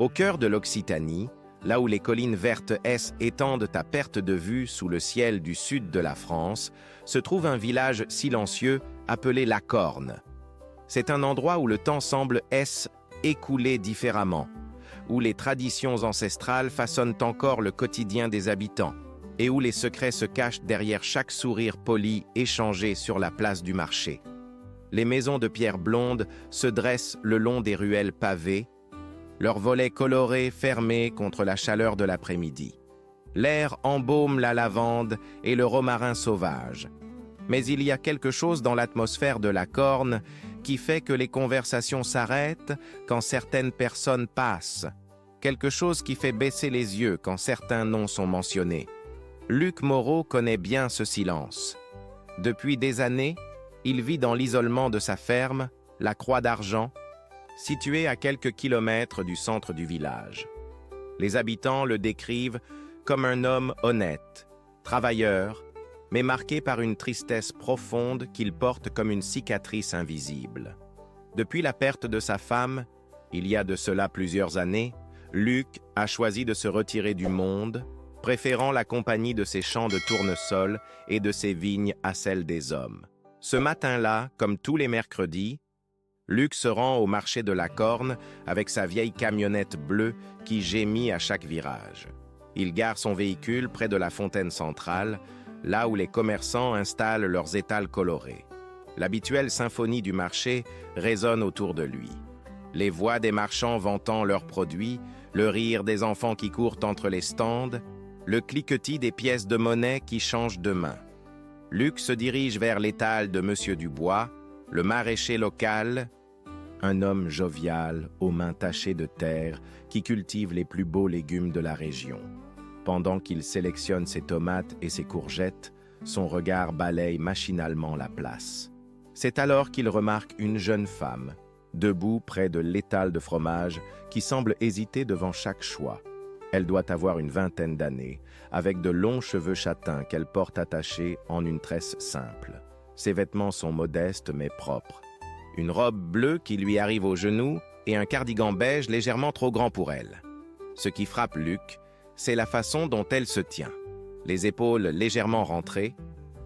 Au cœur de l'Occitanie, là où les collines vertes étendent à perte de vue sous le ciel du sud de la France, se trouve un village silencieux appelé La Corne. C'est un endroit où le temps semble écoulé différemment, où les traditions ancestrales façonnent encore le quotidien des habitants, et où les secrets se cachent derrière chaque sourire poli échangé sur la place du marché. Les maisons de pierre blonde se dressent le long des ruelles pavées, leurs volets colorés fermés contre la chaleur de l'après-midi. L'air embaume la lavande et le romarin sauvage. Mais il y a quelque chose dans l'atmosphère de La Corne qui fait que les conversations s'arrêtent quand certaines personnes passent. Quelque chose qui fait baisser les yeux quand certains noms sont mentionnés. Luc Moreau connaît bien ce silence. Depuis des années, il vit dans l'isolement de sa ferme, la Croix d'Argent, située à quelques kilomètres du centre du village. Les habitants le décrivent comme un homme honnête, travailleur, mais marqué par une tristesse profonde qu'il porte comme une cicatrice invisible. Depuis la perte de sa femme, il y a de cela plusieurs années, Luc a choisi de se retirer du monde, préférant la compagnie de ses champs de tournesol et de ses vignes à celle des hommes. Ce matin-là, comme tous les mercredis, Luc se rend au marché de La Corne avec sa vieille camionnette bleue qui gémit à chaque virage. Il gare son véhicule près de la fontaine centrale, là où les commerçants installent leurs étals colorés. L'habituelle symphonie du marché résonne autour de lui. Les voix des marchands vantant leurs produits, le rire des enfants qui courent entre les stands, le cliquetis des pièces de monnaie qui changent de main. Luc se dirige vers l'étal de Monsieur Dubois, le maraîcher local, un homme jovial, aux mains tachées de terre, qui cultive les plus beaux légumes de la région. Pendant qu'il sélectionne ses tomates et ses courgettes, son regard balaye machinalement la place. C'est alors qu'il remarque une jeune femme, debout près de l'étal de fromage, qui semble hésiter devant chaque choix. Elle doit avoir une vingtaine d'années, avec de longs cheveux châtains qu'elle porte attachés en une tresse simple. Ses vêtements sont modestes mais propres. Une robe bleue qui lui arrive aux genoux et un cardigan beige légèrement trop grand pour elle. Ce qui frappe Luc, c'est la façon dont elle se tient. Les épaules légèrement rentrées,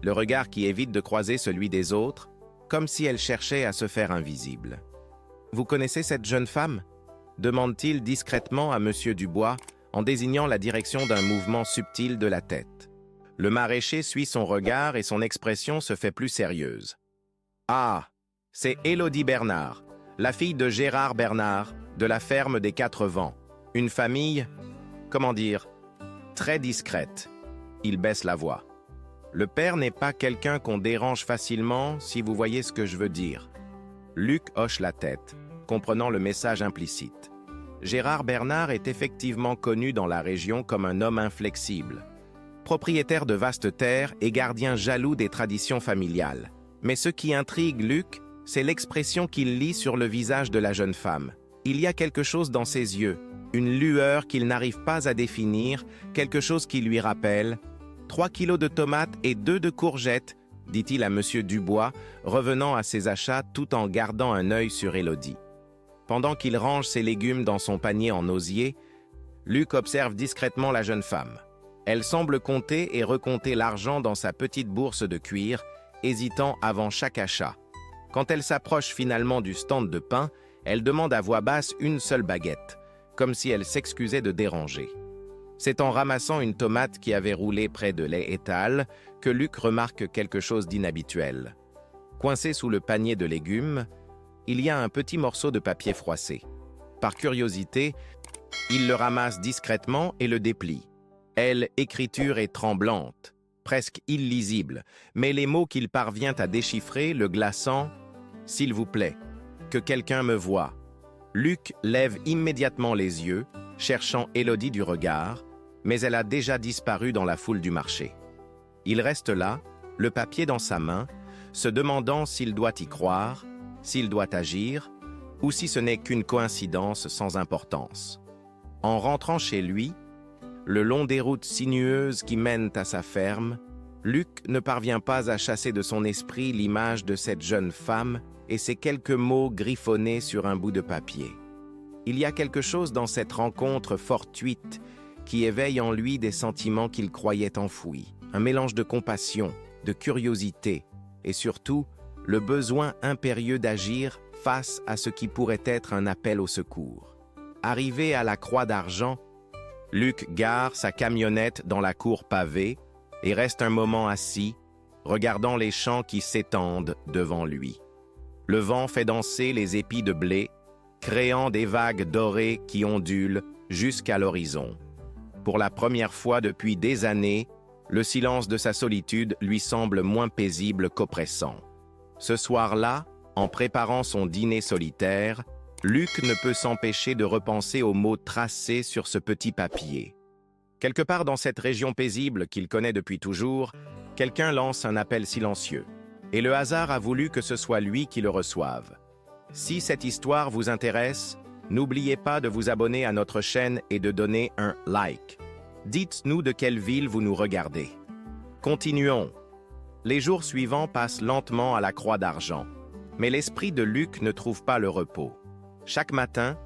le regard qui évite de croiser celui des autres, comme si elle cherchait à se faire invisible. « Vous connaissez cette jeune femme ?» demande-t-il discrètement à Monsieur Dubois, en désignant la direction d'un mouvement subtil de la tête. Le maraîcher suit son regard et son expression se fait plus sérieuse. « Ah, c'est Élodie Bernard, la fille de Gérard Bernard, de la ferme des Quatre Vents. Une famille, comment dire, très discrète. » Il baisse la voix. Le père n'est pas quelqu'un qu'on dérange facilement, si vous voyez ce que je veux dire. Luc hoche la tête, comprenant le message implicite. Gérard Bernard est effectivement connu dans la région comme un homme inflexible. Propriétaire de vastes terres et gardien jaloux des traditions familiales. Mais ce qui intrigue Luc, c'est l'expression qu'il lit sur le visage de la jeune femme. Il y a quelque chose dans ses yeux, une lueur qu'il n'arrive pas à définir, quelque chose qui lui rappelle « 3 kilos de tomates et 2 de courgettes », dit-il à Monsieur Dubois, revenant à ses achats tout en gardant un œil sur Élodie. Pendant qu'il range ses légumes dans son panier en osier, Luc observe discrètement la jeune femme. Elle semble compter et recompter l'argent dans sa petite bourse de cuir, hésitant avant chaque achat. Quand elle s'approche finalement du stand de pain, elle demande à voix basse une seule baguette, comme si elle s'excusait de déranger. C'est en ramassant une tomate qui avait roulé près de l'étal que Luc remarque quelque chose d'inhabituel. Coincé sous le panier de légumes, il y a un petit morceau de papier froissé. Par curiosité, il le ramasse discrètement et le déplie. L'écriture est tremblante, presque illisible, mais les mots qu'il parvient à déchiffrer le glaçant « S'il vous plaît, que quelqu'un me voie ». Luc lève immédiatement les yeux, cherchant Élodie du regard, mais elle a déjà disparu dans la foule du marché. Il reste là, le papier dans sa main, se demandant s'il doit y croire, s'il doit agir, ou si ce n'est qu'une coïncidence sans importance. En rentrant chez lui, le long des routes sinueuses qui mènent à sa ferme, Luc ne parvient pas à chasser de son esprit l'image de cette jeune femme et ces quelques mots griffonnés sur un bout de papier. Il y a quelque chose dans cette rencontre fortuite qui éveille en lui des sentiments qu'il croyait enfouis, un mélange de compassion, de curiosité et surtout le besoin impérieux d'agir face à ce qui pourrait être un appel au secours. Arrivé à la Croix d'Argent, Luc gare sa camionnette dans la cour pavée et reste un moment assis, regardant les champs qui s'étendent devant lui. Le vent fait danser les épis de blé, créant des vagues dorées qui ondulent jusqu'à l'horizon. Pour la première fois depuis des années, le silence de sa solitude lui semble moins paisible qu'oppressant. Ce soir-là, en préparant son dîner solitaire, Luc ne peut s'empêcher de repenser aux mots tracés sur ce petit papier. Quelque part dans cette région paisible qu'il connaît depuis toujours, quelqu'un lance un appel silencieux. Et le hasard a voulu que ce soit lui qui le reçoive. Si cette histoire vous intéresse, n'oubliez pas de vous abonner à notre chaîne et de donner un like. Dites-nous de quelle ville vous nous regardez. Continuons. Les jours suivants passent lentement à la Croix d'Argent, mais l'esprit de Luc ne trouve pas le repos. Chaque matin,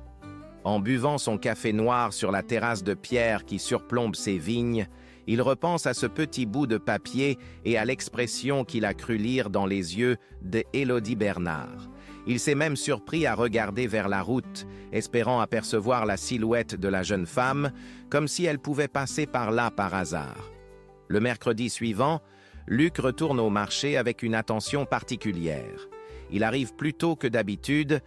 en buvant son café noir sur la terrasse de pierre qui surplombe ses vignes, il repense à ce petit bout de papier et à l'expression qu'il a cru lire dans les yeux de Élodie Bernard. Il s'est même surpris à regarder vers la route, espérant apercevoir la silhouette de la jeune femme, comme si elle pouvait passer par là par hasard. Le mercredi suivant, Luc retourne au marché avec une attention particulière. Il arrive plus tôt que d'habitude,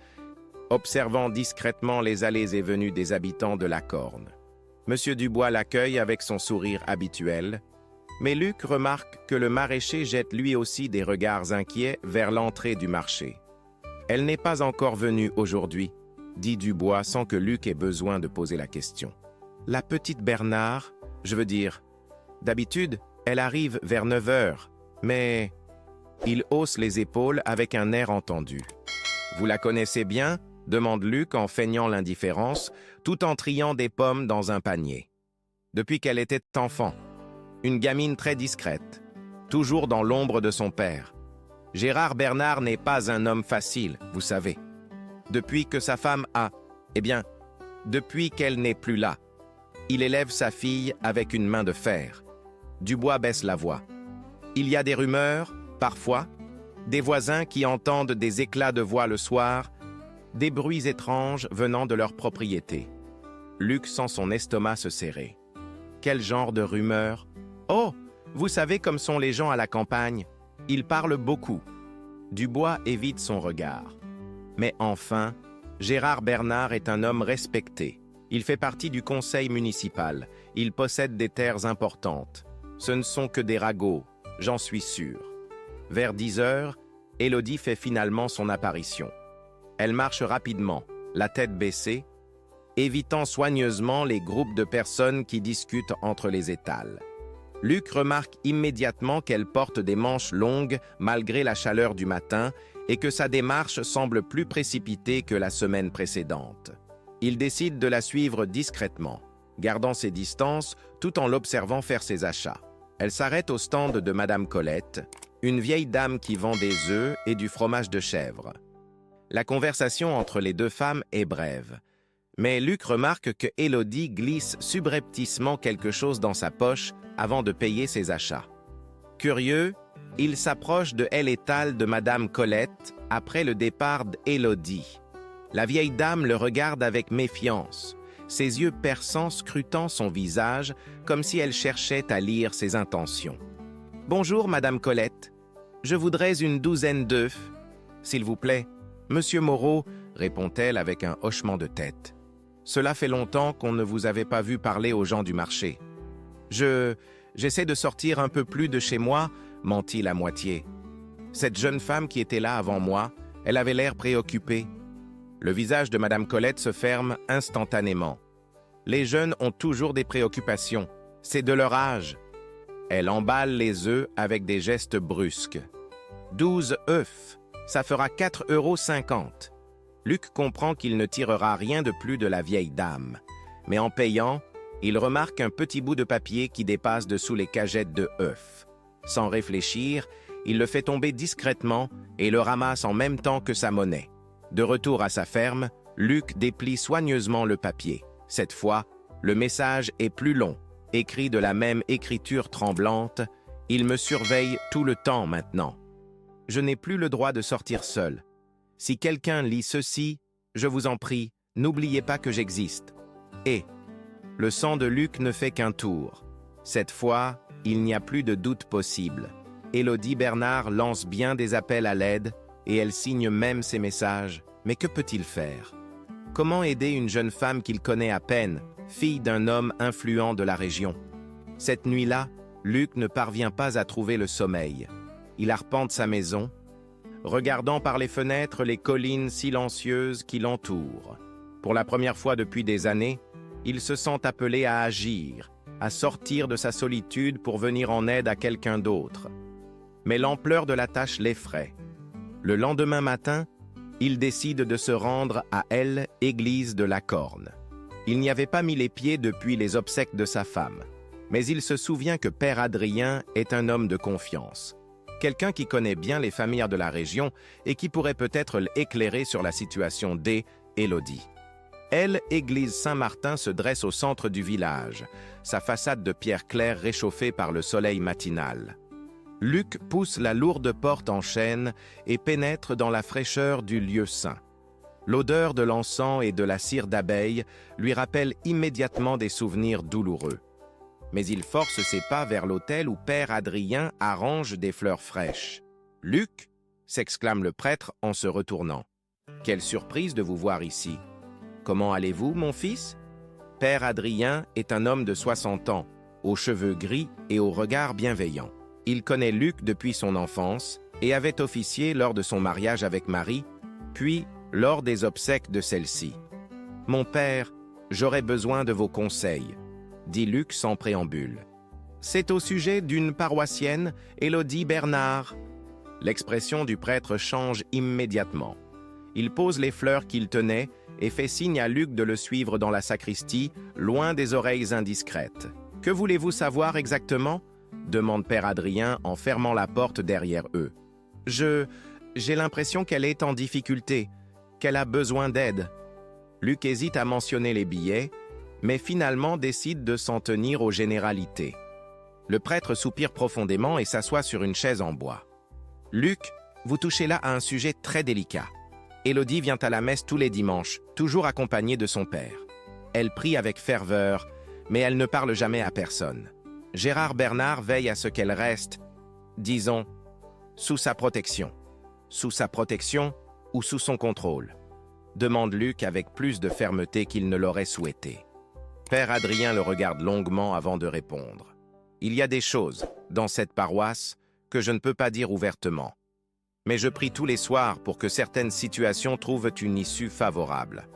observant discrètement les allées et venues des habitants de la Corne. Monsieur Dubois l'accueille avec son sourire habituel, mais Luc remarque que le maraîcher jette lui aussi des regards inquiets vers l'entrée du marché. « Elle n'est pas encore venue aujourd'hui », dit Dubois sans que Luc ait besoin de poser la question. « La petite Bernard, je veux dire, d'habitude, elle arrive vers 9 heures, mais… » Il hausse les épaules avec un air entendu. « Vous la connaissez bien ?» demande Luc en feignant l'indifférence, tout en triant des pommes dans un panier. Depuis qu'elle était enfant, une gamine très discrète, toujours dans l'ombre de son père. Gérard Bernard n'est pas un homme facile, vous savez. Depuis que sa femme a… depuis qu'elle n'est plus là, il élève sa fille avec une main de fer. Dubois baisse la voix. Il y a des rumeurs, parfois, des voisins qui entendent des éclats de voix le soir, des bruits étranges venant de leur propriété. Luc sent son estomac se serrer. Quel genre de rumeurs? Oh, vous savez comme sont les gens à la campagne. Ils parlent beaucoup. Dubois évite son regard. Mais enfin, Gérard Bernard est un homme respecté. Il fait partie du conseil municipal. Il possède des terres importantes. Ce ne sont que des ragots, j'en suis sûr. Vers 10 heures, Élodie fait finalement son apparition. Elle marche rapidement, la tête baissée, évitant soigneusement les groupes de personnes qui discutent entre les étals. Luc remarque immédiatement qu'elle porte des manches longues malgré la chaleur du matin et que sa démarche semble plus précipitée que la semaine précédente. Il décide de la suivre discrètement, gardant ses distances tout en l'observant faire ses achats. Elle s'arrête au stand de Madame Colette, une vieille dame qui vend des œufs et du fromage de chèvre. La conversation entre les deux femmes est brève, mais Luc remarque que Élodie glisse subrepticement quelque chose dans sa poche avant de payer ses achats. Curieux, il s'approche de l'étal de Madame Colette après le départ d'Élodie. La vieille dame le regarde avec méfiance, ses yeux perçants scrutant son visage comme si elle cherchait à lire ses intentions. « Bonjour, Madame Colette. Je voudrais une 12aine d'œufs, s'il vous plaît. » « Monsieur Moreau, » répond-elle avec un hochement de tête. « Cela fait longtemps qu'on ne vous avait pas vu parler aux gens du marché. »« J'essaie de sortir un peu plus de chez moi, » mentit à moitié. Cette jeune femme qui était là avant moi, elle avait l'air préoccupée. Le visage de Madame Colette se ferme instantanément. Les jeunes ont toujours des préoccupations, c'est de leur âge. Elle emballe les œufs avec des gestes brusques. 12 œufs. Ça fera 4,50 €. Luc comprend qu'il ne tirera rien de plus de la vieille dame. Mais en payant, il remarque un petit bout de papier qui dépasse dessous les cagettes de œufs. Sans réfléchir, il le fait tomber discrètement et le ramasse en même temps que sa monnaie. De retour à sa ferme, Luc déplie soigneusement le papier. Cette fois, le message est plus long, écrit de la même écriture tremblante. Il me surveille tout le temps maintenant. Je n'ai plus le droit de sortir seul. Si quelqu'un lit ceci, je vous en prie, n'oubliez pas que j'existe. Et le sang de Luc ne fait qu'un tour. Cette fois, il n'y a plus de doute possible. Élodie Bernard lance bien des appels à l'aide et elle signe même ses messages. Mais que peut-il faire? Comment aider une jeune femme qu'il connaît à peine, fille d'un homme influent de la région? Cette nuit-là, Luc ne parvient pas à trouver le sommeil. Il arpente sa maison, regardant par les fenêtres les collines silencieuses qui l'entourent. Pour la première fois depuis des années, il se sent appelé à agir, à sortir de sa solitude pour venir en aide à quelqu'un d'autre. Mais l'ampleur de la tâche l'effraie. Le lendemain matin, il décide de se rendre à L, église de la Corne. Il n'y avait pas mis les pieds depuis les obsèques de sa femme, mais il se souvient que Père Adrien est un homme de confiance. Quelqu'un qui connaît bien les familles de la région et qui pourrait peut-être l'éclairer sur la situation d'Élodie. L, église Saint-Martin se dresse au centre du village, sa façade de pierre claire réchauffée par le soleil matinal. Luc pousse la lourde porte en chêne et pénètre dans la fraîcheur du lieu saint. L'odeur de l'encens et de la cire d'abeille lui rappelle immédiatement des souvenirs douloureux. Mais il force ses pas vers l'autel où Père Adrien arrange des fleurs fraîches. « Luc !» s'exclame le prêtre en se retournant. « Quelle surprise de vous voir ici. Comment allez-vous, mon fils ?» Père Adrien est un homme de 60 ans, aux cheveux gris et au regard bienveillant. Il connaît Luc depuis son enfance et avait officié lors de son mariage avec Marie, puis lors des obsèques de celle-ci. « Mon père, j'aurais besoin de vos conseils, » dit Luc sans préambule. « C'est au sujet d'une paroissienne, Élodie Bernard. » L'expression du prêtre change immédiatement. Il pose les fleurs qu'il tenait et fait signe à Luc de le suivre dans la sacristie, loin des oreilles indiscrètes. « Que voulez-vous savoir exactement ?» demande Père Adrien en fermant la porte derrière eux. « J'ai l'impression qu'elle est en difficulté, qu'elle a besoin d'aide. » Luc hésite à mentionner les billets, mais finalement décide de s'en tenir aux généralités. Le prêtre soupire profondément et s'assoit sur une chaise en bois. « Luc, vous touchez là à un sujet très délicat. Élodie vient à la messe tous les dimanches, toujours accompagnée de son père. Elle prie avec ferveur, mais elle ne parle jamais à personne. Gérard Bernard veille à ce qu'elle reste, disons, sous sa protection. Sous sa protection ou sous son contrôle ?» demande Luc avec plus de fermeté qu'il ne l'aurait souhaité. Père Adrien le regarde longuement avant de répondre. « Il y a des choses, dans cette paroisse, que je ne peux pas dire ouvertement. Mais je prie tous les soirs pour que certaines situations trouvent une issue favorable. »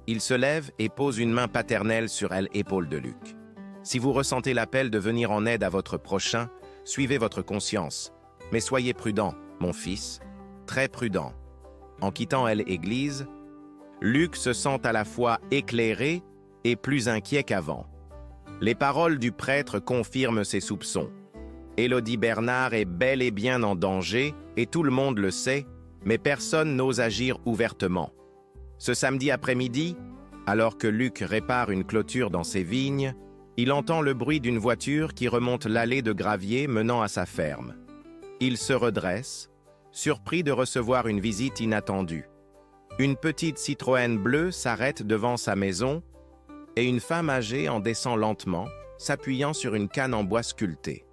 Il se lève et pose une main paternelle sur l'épaule de Luc. « Si vous ressentez l'appel de venir en aide à votre prochain, suivez votre conscience. Mais soyez prudent, mon fils, très prudent. » En quittant l'église, Luc se sent à la fois éclairé et plus inquiet qu'avant. Les paroles du prêtre confirment ses soupçons. Élodie Bernard est bel et bien en danger, et tout le monde le sait, mais personne n'ose agir ouvertement. Ce samedi après-midi, alors que Luc répare une clôture dans ses vignes, il entend le bruit d'une voiture qui remonte l'allée de gravier menant à sa ferme. Il se redresse, surpris de recevoir une visite inattendue. Une petite Citroën bleue s'arrête devant sa maison et une femme âgée en descend lentement, s'appuyant sur une canne en bois sculpté.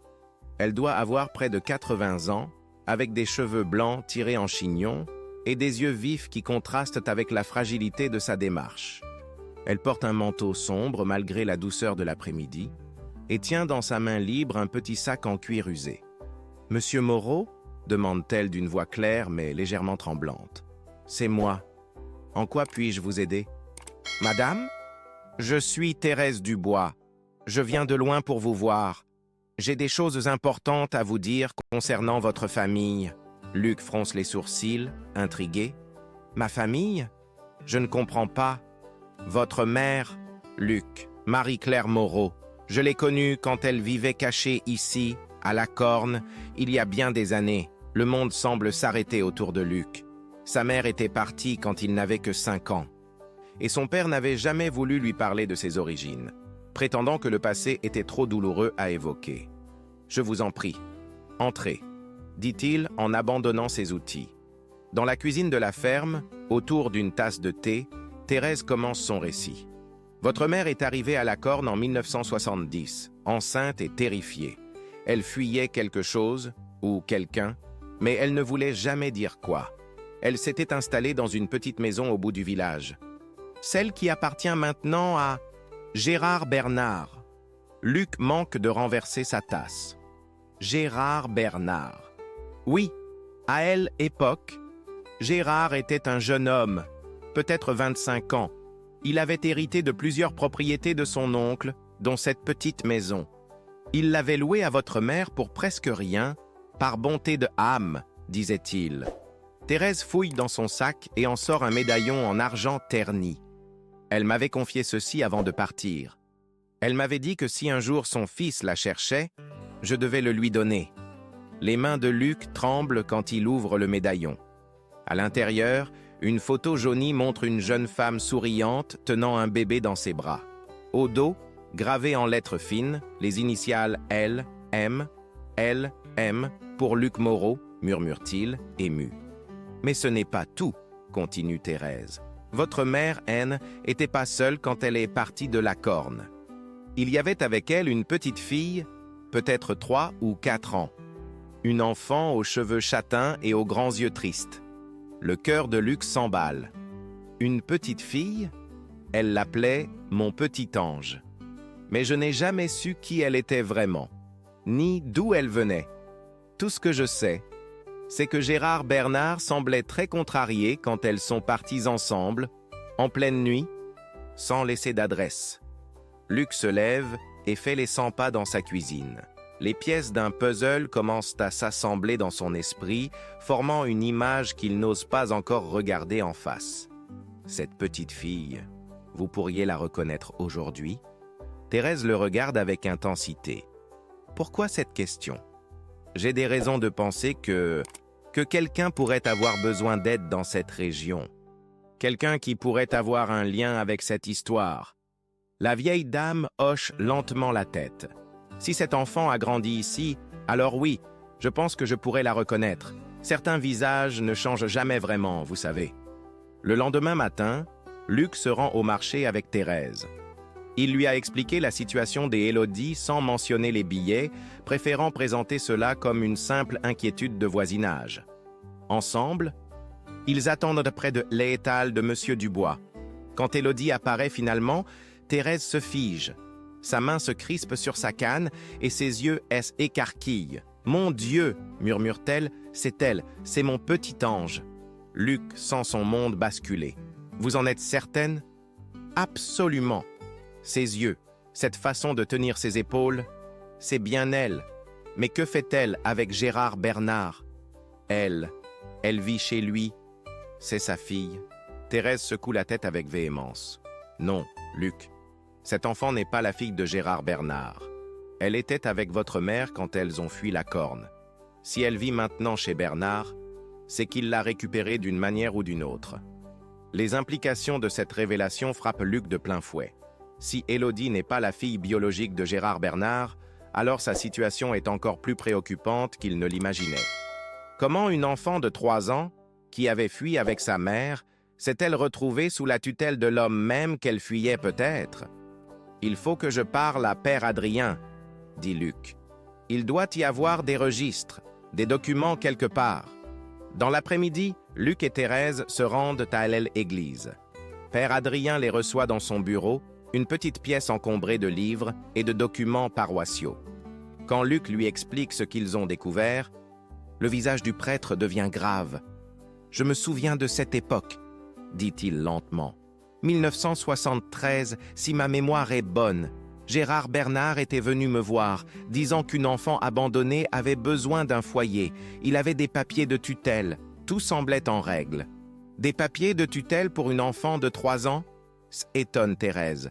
Elle doit avoir près de 80 ans, avec des cheveux blancs tirés en chignon et des yeux vifs qui contrastent avec la fragilité de sa démarche. Elle porte un manteau sombre malgré la douceur de l'après-midi et tient dans sa main libre un petit sac en cuir usé. « Monsieur Moreau ?» demande-t-elle d'une voix claire mais légèrement tremblante. « C'est moi. En quoi puis-je vous aider ?»« Madame ? Je suis Thérèse Dubois. Je viens de loin pour vous voir. J'ai des choses importantes à vous dire concernant votre famille. » Luc fronce les sourcils, intrigué. « Ma famille ? Je ne comprends pas. Votre mère, Luc, Marie-Claire Moreau. Je l'ai connue quand elle vivait cachée ici, à la Corne, il y a bien des années. » Le monde semble s'arrêter autour de Luc. Sa mère était partie quand il n'avait que 5 ans. et son père n'avait jamais voulu lui parler de ses origines, prétendant que le passé était trop douloureux à évoquer. « Je vous en prie, entrez », dit-il en abandonnant ses outils. Dans la cuisine de la ferme, autour d'une tasse de thé, Thérèse commence son récit. Votre mère est arrivée à la Corne en 1970, enceinte et terrifiée. Elle fuyait quelque chose, ou quelqu'un, mais elle ne voulait jamais dire quoi. Elle s'était installée dans une petite maison au bout du village. Celle qui appartient maintenant à Gérard Bernard. Luc manque de renverser sa tasse. Gérard Bernard. Oui, à elle époque, Gérard était un jeune homme, peut-être 25 ans. Il avait hérité de plusieurs propriétés de son oncle, dont cette petite maison. Il l'avait louée à votre mère pour presque rien, par bonté de âme, disait-il. Thérèse fouille dans son sac et en sort un médaillon en argent terni. Elle m'avait confié ceci avant de partir. Elle m'avait dit que si un jour son fils la cherchait, je devais le lui donner. Les mains de Luc tremblent quand il ouvre le médaillon. À l'intérieur, une photo jaunie montre une jeune femme souriante tenant un bébé dans ses bras. Au dos, gravé en lettres fines, les initiales L, M, pour Luc Moreau, murmure-t-il, ému. Mais ce n'est pas tout, continue Thérèse. Votre mère, N, était pas seule quand elle est partie de la Corne. Il y avait avec elle une petite fille, peut-être 3 ou 4 ans. Une enfant aux cheveux châtains et aux grands yeux tristes. Le cœur de Luc s'emballe. Une petite fille? Elle l'appelait « mon petit ange ». Mais je n'ai jamais su qui elle était vraiment, ni d'où elle venait. Tout ce que je sais, c'est que Gérard Bernard semblait très contrarié quand elles sont parties ensemble, en pleine nuit, sans laisser d'adresse. Luc se lève et fait les 100 pas dans sa cuisine. Les pièces d'un puzzle commencent à s'assembler dans son esprit, formant une image qu'il n'ose pas encore regarder en face. Cette petite fille, vous pourriez la reconnaître aujourd'hui? Thérèse le regarde avec intensité. Pourquoi cette question? J'ai des raisons de penser que quelqu'un pourrait avoir besoin d'aide dans cette région. Quelqu'un qui pourrait avoir un lien avec cette histoire. La vieille dame hoche lentement la tête. Si cet enfant a grandi ici, alors oui, je pense que je pourrais la reconnaître. Certains visages ne changent jamais vraiment, vous savez. Le lendemain matin, Luc se rend au marché avec Thérèse. Il lui a expliqué la situation des Élodie sans mentionner les billets, préférant présenter cela comme une simple inquiétude de voisinage. Ensemble, ils attendent près de l'étal de Monsieur Dubois. Quand Élodie apparaît finalement, Thérèse se fige. Sa main se crispe sur sa canne et ses yeux s'écarquillent. « Mon Dieu !» murmure-t-elle, « c'est elle, c'est mon petit ange. » Luc sent son monde basculer. « Vous en êtes certaine ?»« Absolument. » Ses yeux, cette façon de tenir ses épaules, c'est bien elle. Mais que fait-elle avec Gérard Bernard? Elle vit chez lui, c'est sa fille. Thérèse secoue la tête avec véhémence. Non, Luc, cette enfant n'est pas la fille de Gérard Bernard. Elle était avec votre mère quand elles ont fui la Corne. Si elle vit maintenant chez Bernard, c'est qu'il l'a récupérée d'une manière ou d'une autre. Les implications de cette révélation frappent Luc de plein fouet. Si Élodie n'est pas la fille biologique de Gérard Bernard, alors sa situation est encore plus préoccupante qu'il ne l'imaginait. Comment une enfant de 3 ans, qui avait fui avec sa mère, s'est-elle retrouvée sous la tutelle de l'homme même qu'elle fuyait peut-être? « Il faut que je parle à Père Adrien », dit Luc. « Il doit y avoir des registres, des documents quelque part. » Dans l'après-midi, Luc et Thérèse se rendent à l'église. Père Adrien les reçoit dans son bureau, une petite pièce encombrée de livres et de documents paroissiaux. Quand Luc lui explique ce qu'ils ont découvert, le visage du prêtre devient grave. « Je me souviens de cette époque, » dit-il lentement. 1973, si ma mémoire est bonne. Gérard Bernard était venu me voir, disant qu'une enfant abandonnée avait besoin d'un foyer. Il avait des papiers de tutelle. Tout semblait en règle. Des papiers de tutelle pour une enfant de 3 ans? Étonne Thérèse.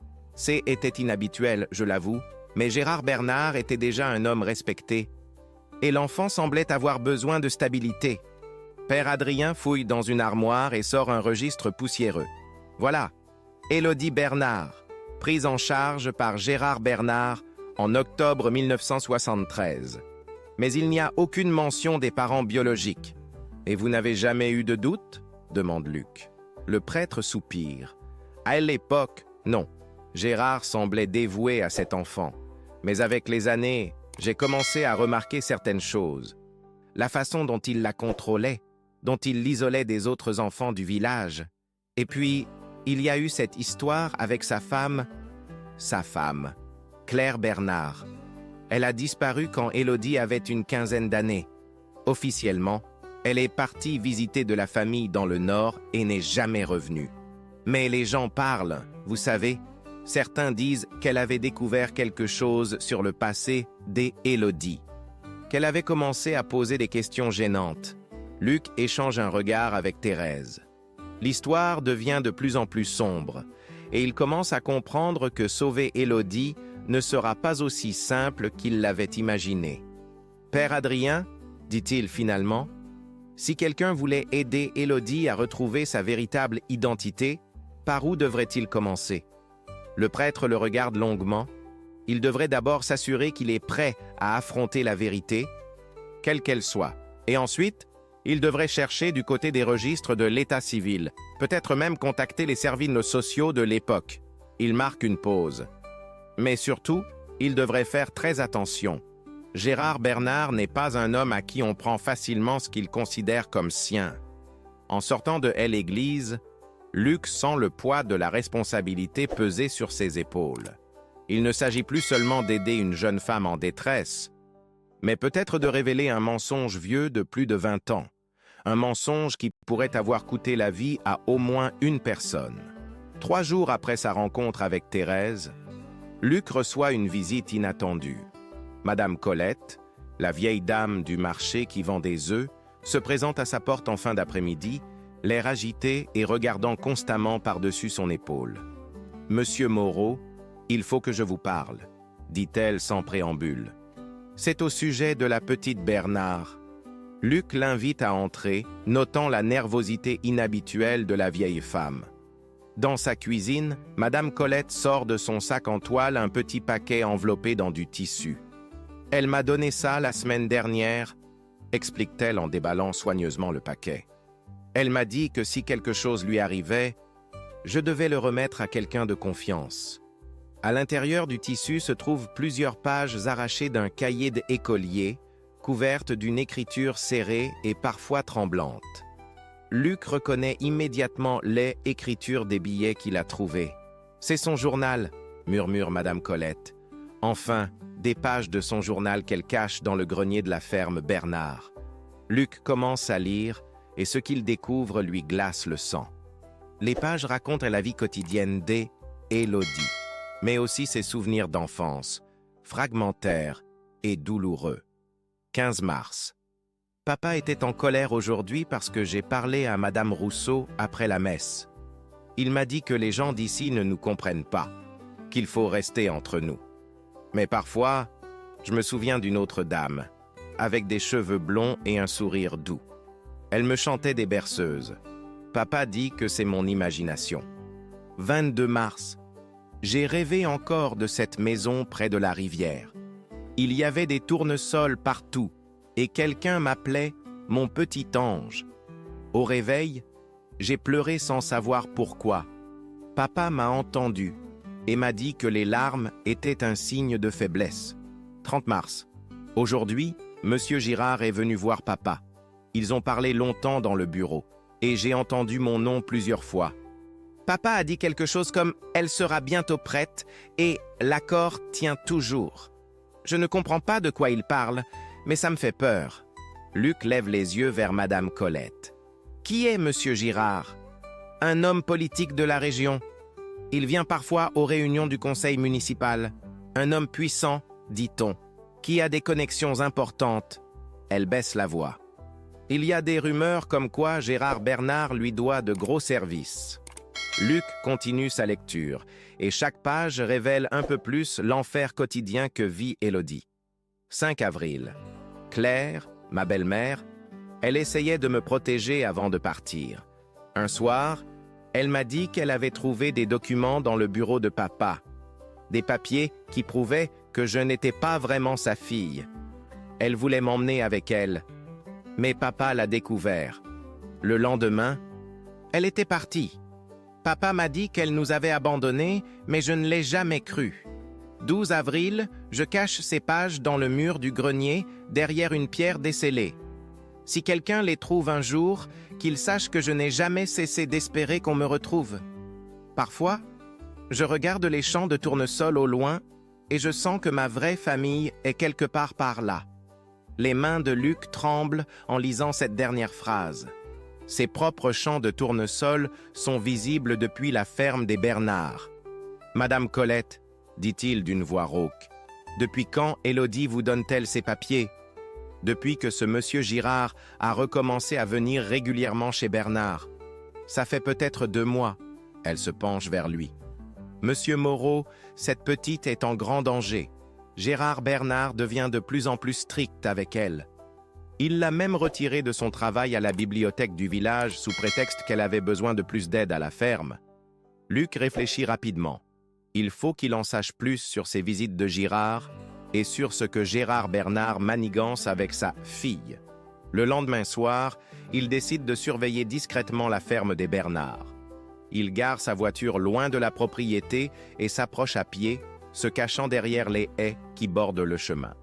Était inhabituel, je l'avoue, mais Gérard Bernard était déjà un homme respecté. Et l'enfant semblait avoir besoin de stabilité. Père Adrien fouille dans une armoire et sort un registre poussiéreux. Voilà. Élodie Bernard, prise en charge par Gérard Bernard en octobre 1973. Mais il n'y a aucune mention des parents biologiques. Et vous n'avez jamais eu de doute? Demande Luc. Le prêtre soupire. À l'époque, non. Gérard semblait dévoué à cet enfant. Mais avec les années, j'ai commencé à remarquer certaines choses. La façon dont il la contrôlait, dont il l'isolait des autres enfants du village. Et puis, il y a eu cette histoire avec sa femme, Claire Bernard. Elle a disparu quand Élodie avait une quinzaine d'années. Officiellement, elle est partie visiter de la famille dans le Nord et n'est jamais revenue. Mais les gens parlent, vous savez. Certains disent qu'elle avait découvert quelque chose sur le passé d'Élodie, qu'elle avait commencé à poser des questions gênantes. Luc échange un regard avec Thérèse. L'histoire devient de plus en plus sombre, et il commence à comprendre que sauver Élodie ne sera pas aussi simple qu'il l'avait imaginé. « Père Adrien, dit-il finalement, si quelqu'un voulait aider Élodie à retrouver sa véritable identité, par où devrait-il commencer ?» Le prêtre le regarde longuement. Il devrait d'abord s'assurer qu'il est prêt à affronter la vérité, quelle qu'elle soit. Et ensuite, il devrait chercher du côté des registres de l'état civil, peut-être même contacter les services sociaux de l'époque. Il marque une pause. Mais surtout, il devrait faire très attention. Gérard Bernard n'est pas un homme à qui on prend facilement ce qu'il considère comme sien. En sortant de l'église, Luc sent le poids de la responsabilité peser sur ses épaules. Il ne s'agit plus seulement d'aider une jeune femme en détresse, mais peut-être de révéler un mensonge vieux de plus de 20 ans. Un mensonge qui pourrait avoir coûté la vie à au moins une personne. 3 jours après sa rencontre avec Thérèse, Luc reçoit une visite inattendue. Madame Colette, la vieille dame du marché qui vend des œufs, se présente à sa porte en fin d'après-midi, l'air agité et regardant constamment par-dessus son épaule. « Monsieur Moreau, il faut que je vous parle, » dit-elle sans préambule. C'est au sujet de la petite Bernard. Luc l'invite à entrer, notant la nervosité inhabituelle de la vieille femme. Dans sa cuisine, Madame Colette sort de son sac en toile un petit paquet enveloppé dans du tissu. « Elle m'a donné ça la semaine dernière, » explique-t-elle en déballant soigneusement le paquet. Elle m'a dit que si quelque chose lui arrivait, je devais le remettre à quelqu'un de confiance. À l'intérieur du tissu se trouvent plusieurs pages arrachées d'un cahier d'écolier, couvertes d'une écriture serrée et parfois tremblante. Luc reconnaît immédiatement les écritures des billets qu'il a trouvés. « C'est son journal », murmure Madame Colette. Enfin, des pages de son journal qu'elle cache dans le grenier de la ferme Bernard. Luc commence à lire, et ce qu'il découvre lui glace le sang. Les pages racontent la vie quotidienne d'Élodie, mais aussi ses souvenirs d'enfance, fragmentaires et douloureux. 15 mars. Papa était en colère aujourd'hui parce que j'ai parlé à Madame Rousseau après la messe. Il m'a dit que les gens d'ici ne nous comprennent pas, qu'il faut rester entre nous. Mais parfois, je me souviens d'une autre dame, avec des cheveux blonds et un sourire doux. Elle me chantait des berceuses. Papa dit que c'est mon imagination. 22 mars. J'ai rêvé encore de cette maison près de la rivière. Il y avait des tournesols partout et quelqu'un m'appelait « mon petit ange ». Au réveil, j'ai pleuré sans savoir pourquoi. Papa m'a entendu et m'a dit que les larmes étaient un signe de faiblesse. 30 mars. Aujourd'hui, Monsieur Girard est venu voir papa. Ils ont parlé longtemps dans le bureau, et j'ai entendu mon nom plusieurs fois. Papa a dit quelque chose comme « Elle sera bientôt prête » et « L'accord tient toujours ». Je ne comprends pas de quoi il parle, mais ça me fait peur. Luc lève les yeux vers Madame Colette. Qui est Monsieur Girard? Un homme politique de la région. Il vient parfois aux réunions du conseil municipal. Un homme puissant, dit-on, qui a des connexions importantes. Elle baisse la voix. Il y a des rumeurs comme quoi Gérard Bernard lui doit de gros services. Luc continue sa lecture, et chaque page révèle un peu plus l'enfer quotidien que vit Élodie. 5 avril. Claire, ma belle-mère, elle essayait de me protéger avant de partir. Un soir, Elle m'a dit qu'elle avait trouvé des documents dans le bureau de papa, des papiers qui prouvaient que je n'étais pas vraiment sa fille. Elle voulait m'emmener avec elle, mais papa l'a découvert. Le lendemain, elle était partie. Papa m'a dit qu'elle nous avait abandonnés, mais je ne l'ai jamais cru. 12 avril, je cache ces pages dans le mur du grenier, derrière une pierre descellée. Si quelqu'un les trouve un jour, qu'il sache que je n'ai jamais cessé d'espérer qu'on me retrouve. Parfois, je regarde les champs de tournesol au loin et je sens que ma vraie famille est quelque part par là. Les mains de Luc tremblent en lisant cette dernière phrase. Ses propres champs de tournesol sont visibles depuis la ferme des Bernard. « Madame Colette, dit-il d'une voix rauque, depuis quand Élodie vous donne-t-elle ses papiers ? Depuis que ce monsieur Girard a recommencé à venir régulièrement chez Bernard. Ça fait peut-être 2 mois. » Elle se penche vers lui. « Monsieur Moreau, cette petite est en grand danger. Gérard Bernard devient de plus en plus strict avec elle. Il l'a même retirée de son travail à la bibliothèque du village sous prétexte qu'elle avait besoin de plus d'aide à la ferme. » Luc réfléchit rapidement. Il faut qu'il en sache plus sur ces visites de Girard et sur ce que Gérard Bernard manigance avec sa fille. Le lendemain soir, il décide de surveiller discrètement la ferme des Bernard. Il gare sa voiture loin de la propriété et s'approche à pied, se cachant derrière les haies qui bordent le chemin.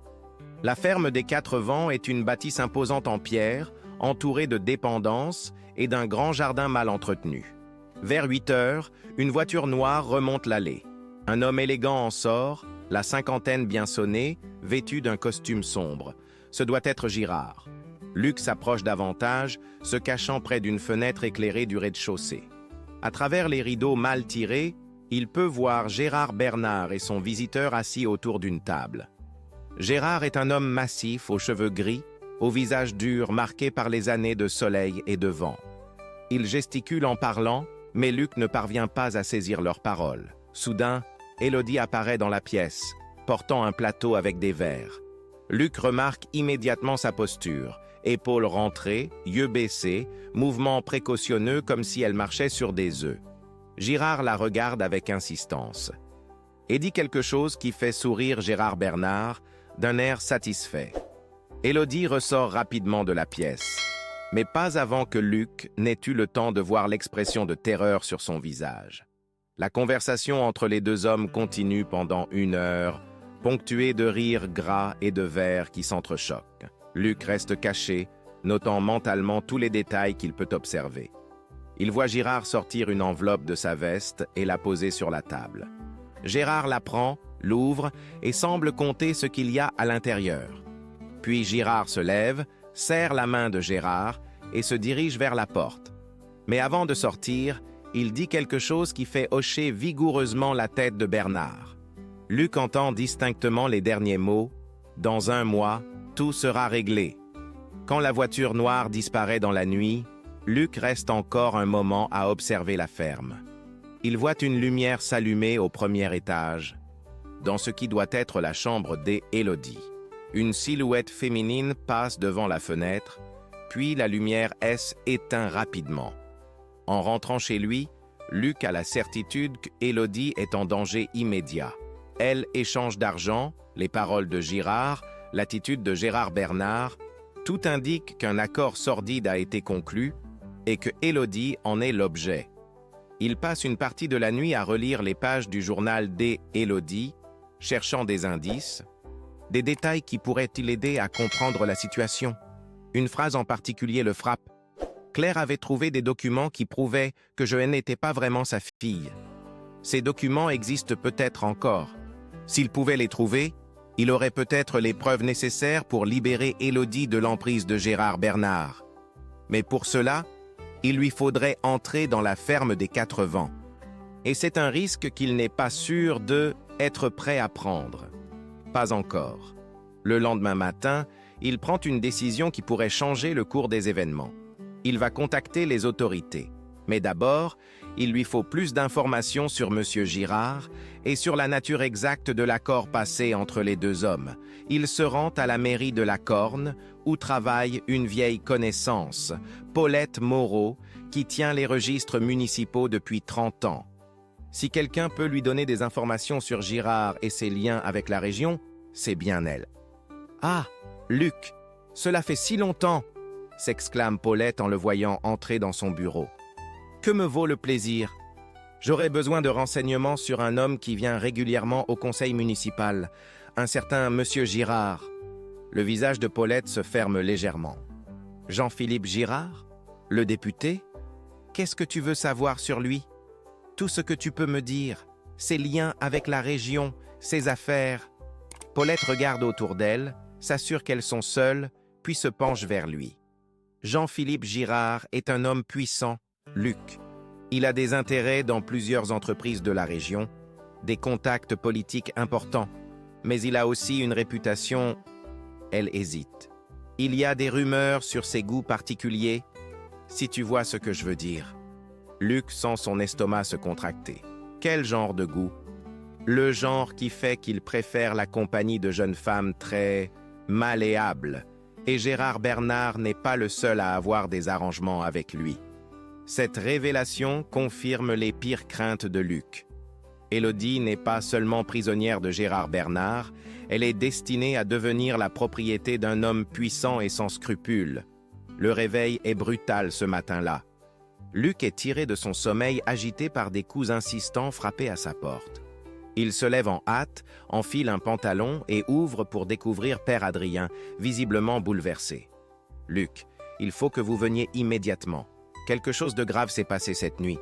La ferme des 4 Vents est une bâtisse imposante en pierre, entourée de dépendances et d'un grand jardin mal entretenu. Vers 8 heures, une voiture noire remonte l'allée. Un homme élégant en sort, la cinquantaine bien sonnée, vêtu d'un costume sombre. Ce doit être Girard. Luc s'approche davantage, se cachant près d'une fenêtre éclairée du rez-de-chaussée. À travers les rideaux mal tirés, il peut voir Gérard Bernard et son visiteur assis autour d'une table. Gérard est un homme massif, aux cheveux gris, au visage dur marqué par les années de soleil et de vent. Il gesticule en parlant, mais Luc ne parvient pas à saisir leurs paroles. Soudain, Élodie apparaît dans la pièce, portant un plateau avec des verres. Luc remarque immédiatement sa posture, épaules rentrées, yeux baissés, mouvements précautionneux comme si elle marchait sur des œufs. Girard la regarde avec insistance et dit quelque chose qui fait sourire Gérard Bernard d'un air satisfait. Élodie ressort rapidement de la pièce, mais pas avant que Luc n'ait eu le temps de voir l'expression de terreur sur son visage. La conversation entre les 2 hommes continue pendant 1 heure, ponctuée de rires gras et de verres qui s'entrechoquent. Luc reste caché, notant mentalement tous les détails qu'il peut observer. Il voit Girard sortir une enveloppe de sa veste et la poser sur la table. Gérard la prend, l'ouvre et semble compter ce qu'il y a à l'intérieur. Puis Girard se lève, serre la main de Gérard et se dirige vers la porte. Mais avant de sortir, il dit quelque chose qui fait hocher vigoureusement la tête de Bernard. Luc entend distinctement les derniers mots « Dans 1 mois, tout sera réglé ». Quand la voiture noire disparaît dans la nuit, Luc reste encore un moment à observer la ferme. Il voit une lumière s'allumer au 1er étage, dans ce qui doit être la chambre d'Élodie. Une silhouette féminine passe devant la fenêtre, puis la lumière s'éteint rapidement. En rentrant chez lui, Luc a la certitude qu'Élodie est en danger immédiat. Elle échange d'argent, les paroles de Girard, l'attitude de Gérard Bernard, tout indique qu'un accord sordide a été conclu et que Élodie en est l'objet. Il passe une partie de la nuit à relire les pages du journal d'Élodie, cherchant des indices, des détails qui pourraient l'aider à comprendre la situation. Une phrase en particulier le frappe. Claire avait trouvé des documents qui prouvaient que je n'étais pas vraiment sa fille. Ces documents existent peut-être encore. S'il pouvait les trouver, il aurait peut-être les preuves nécessaires pour libérer Élodie de l'emprise de Gérard Bernard. Mais pour cela, il lui faudrait entrer dans la ferme des 4 Vents. Et c'est un risque qu'il n'est pas sûr d'être prêt à prendre. Pas encore. Le lendemain matin, il prend une décision qui pourrait changer le cours des événements. Il va contacter les autorités. Mais d'abord, Il lui faut plus d'informations sur M. Girard et sur la nature exacte de l'accord passé entre les deux hommes. Il se rend à la mairie de La Corne, où travaille une vieille connaissance, Paulette Moreau, qui tient les registres municipaux depuis 30 ans. Si quelqu'un peut lui donner des informations sur Girard et ses liens avec la région, c'est bien elle. « Ah, Luc, cela fait si longtemps !» s'exclame Paulette en le voyant entrer dans son bureau. « Que me vaut le plaisir? J'aurais besoin de renseignements sur un homme qui vient régulièrement au conseil municipal, un certain Monsieur Girard. » Le visage de Paulette se ferme légèrement. « Jean-Philippe Girard? Le député? Qu'est-ce que tu veux savoir sur lui? Tout ce que tu peux me dire, ses liens avec la région, ses affaires. » Paulette regarde autour d'elle, s'assure qu'elles sont seules, puis se penche vers lui. Jean-Philippe Girard est un homme puissant, Luc. Il a des intérêts dans plusieurs entreprises de la région, des contacts politiques importants, mais il a aussi une réputation... Elle hésite. Il y a des rumeurs sur ses goûts particuliers, si tu vois ce que je veux dire. Luc sent son estomac se contracter. Quel genre de goût? Le genre qui fait qu'il préfère la compagnie de jeunes femmes très malléables, et Gérard Bernard n'est pas le seul à avoir des arrangements avec lui. Cette révélation confirme les pires craintes de Luc. Élodie n'est pas seulement prisonnière de Gérard Bernard, elle est destinée à devenir la propriété d'un homme puissant et sans scrupules. Le réveil est brutal ce matin-là. Luc est tiré de son sommeil agité par des coups insistants frappés à sa porte. Il se lève en hâte, enfile un pantalon et ouvre pour découvrir Père Adrien, visiblement bouleversé. « Luc, il faut que vous veniez immédiatement. Quelque chose de grave s'est passé cette nuit. »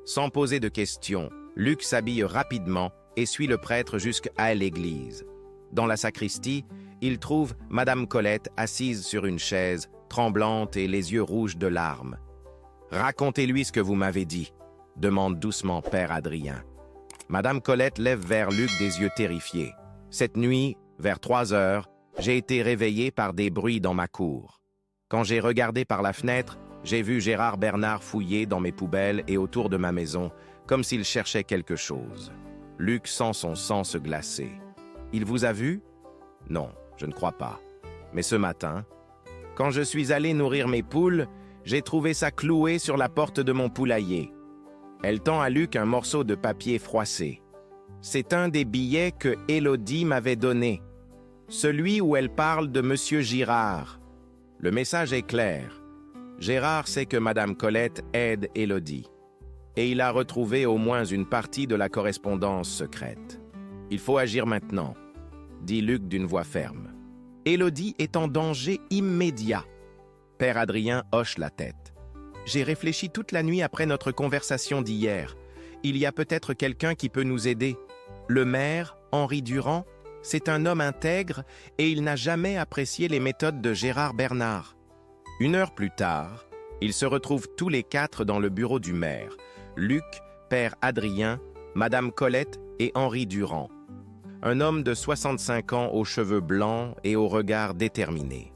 Sans poser de questions, Luc s'habille rapidement et suit le prêtre jusqu'à l'église. Dans la sacristie, il trouve Madame Colette assise sur une chaise, tremblante et les yeux rouges de larmes. « Racontez-lui ce que vous m'avez dit » demande doucement Père Adrien. Madame Colette lève vers Luc des yeux terrifiés. « Cette nuit, vers 3 heures, j'ai été réveillée par des bruits dans ma cour. Quand j'ai regardé par la fenêtre, j'ai vu Gérard Bernard fouiller dans mes poubelles et autour de ma maison, comme s'il cherchait quelque chose. » Luc sent son sang se glacer. « Il vous a vu? » ?»« Non, je ne crois pas. Mais ce matin, quand je suis allé nourrir mes poules, j'ai trouvé ça cloué sur la porte de mon poulailler. » Elle tend à Luc un morceau de papier froissé. « C'est un des billets que Élodie m'avait donné, celui où elle parle de Monsieur Girard. » Le message est clair. Gérard sait que Madame Colette aide Élodie. Et il a retrouvé au moins une partie de la correspondance secrète. « Il faut agir maintenant, » dit Luc d'une voix ferme. « Élodie est en danger immédiat. » Père Adrien hoche la tête. « J'ai réfléchi toute la nuit après notre conversation d'hier. Il y a peut-être quelqu'un qui peut nous aider. Le maire, Henri Durand, c'est un homme intègre et il n'a jamais apprécié les méthodes de Gérard Bernard. » 1 heure plus tard, ils se retrouvent tous les 4 dans le bureau du maire. Luc, Père Adrien, Madame Colette et Henri Durand. Un homme de 65 ans aux cheveux blancs et au regard déterminé.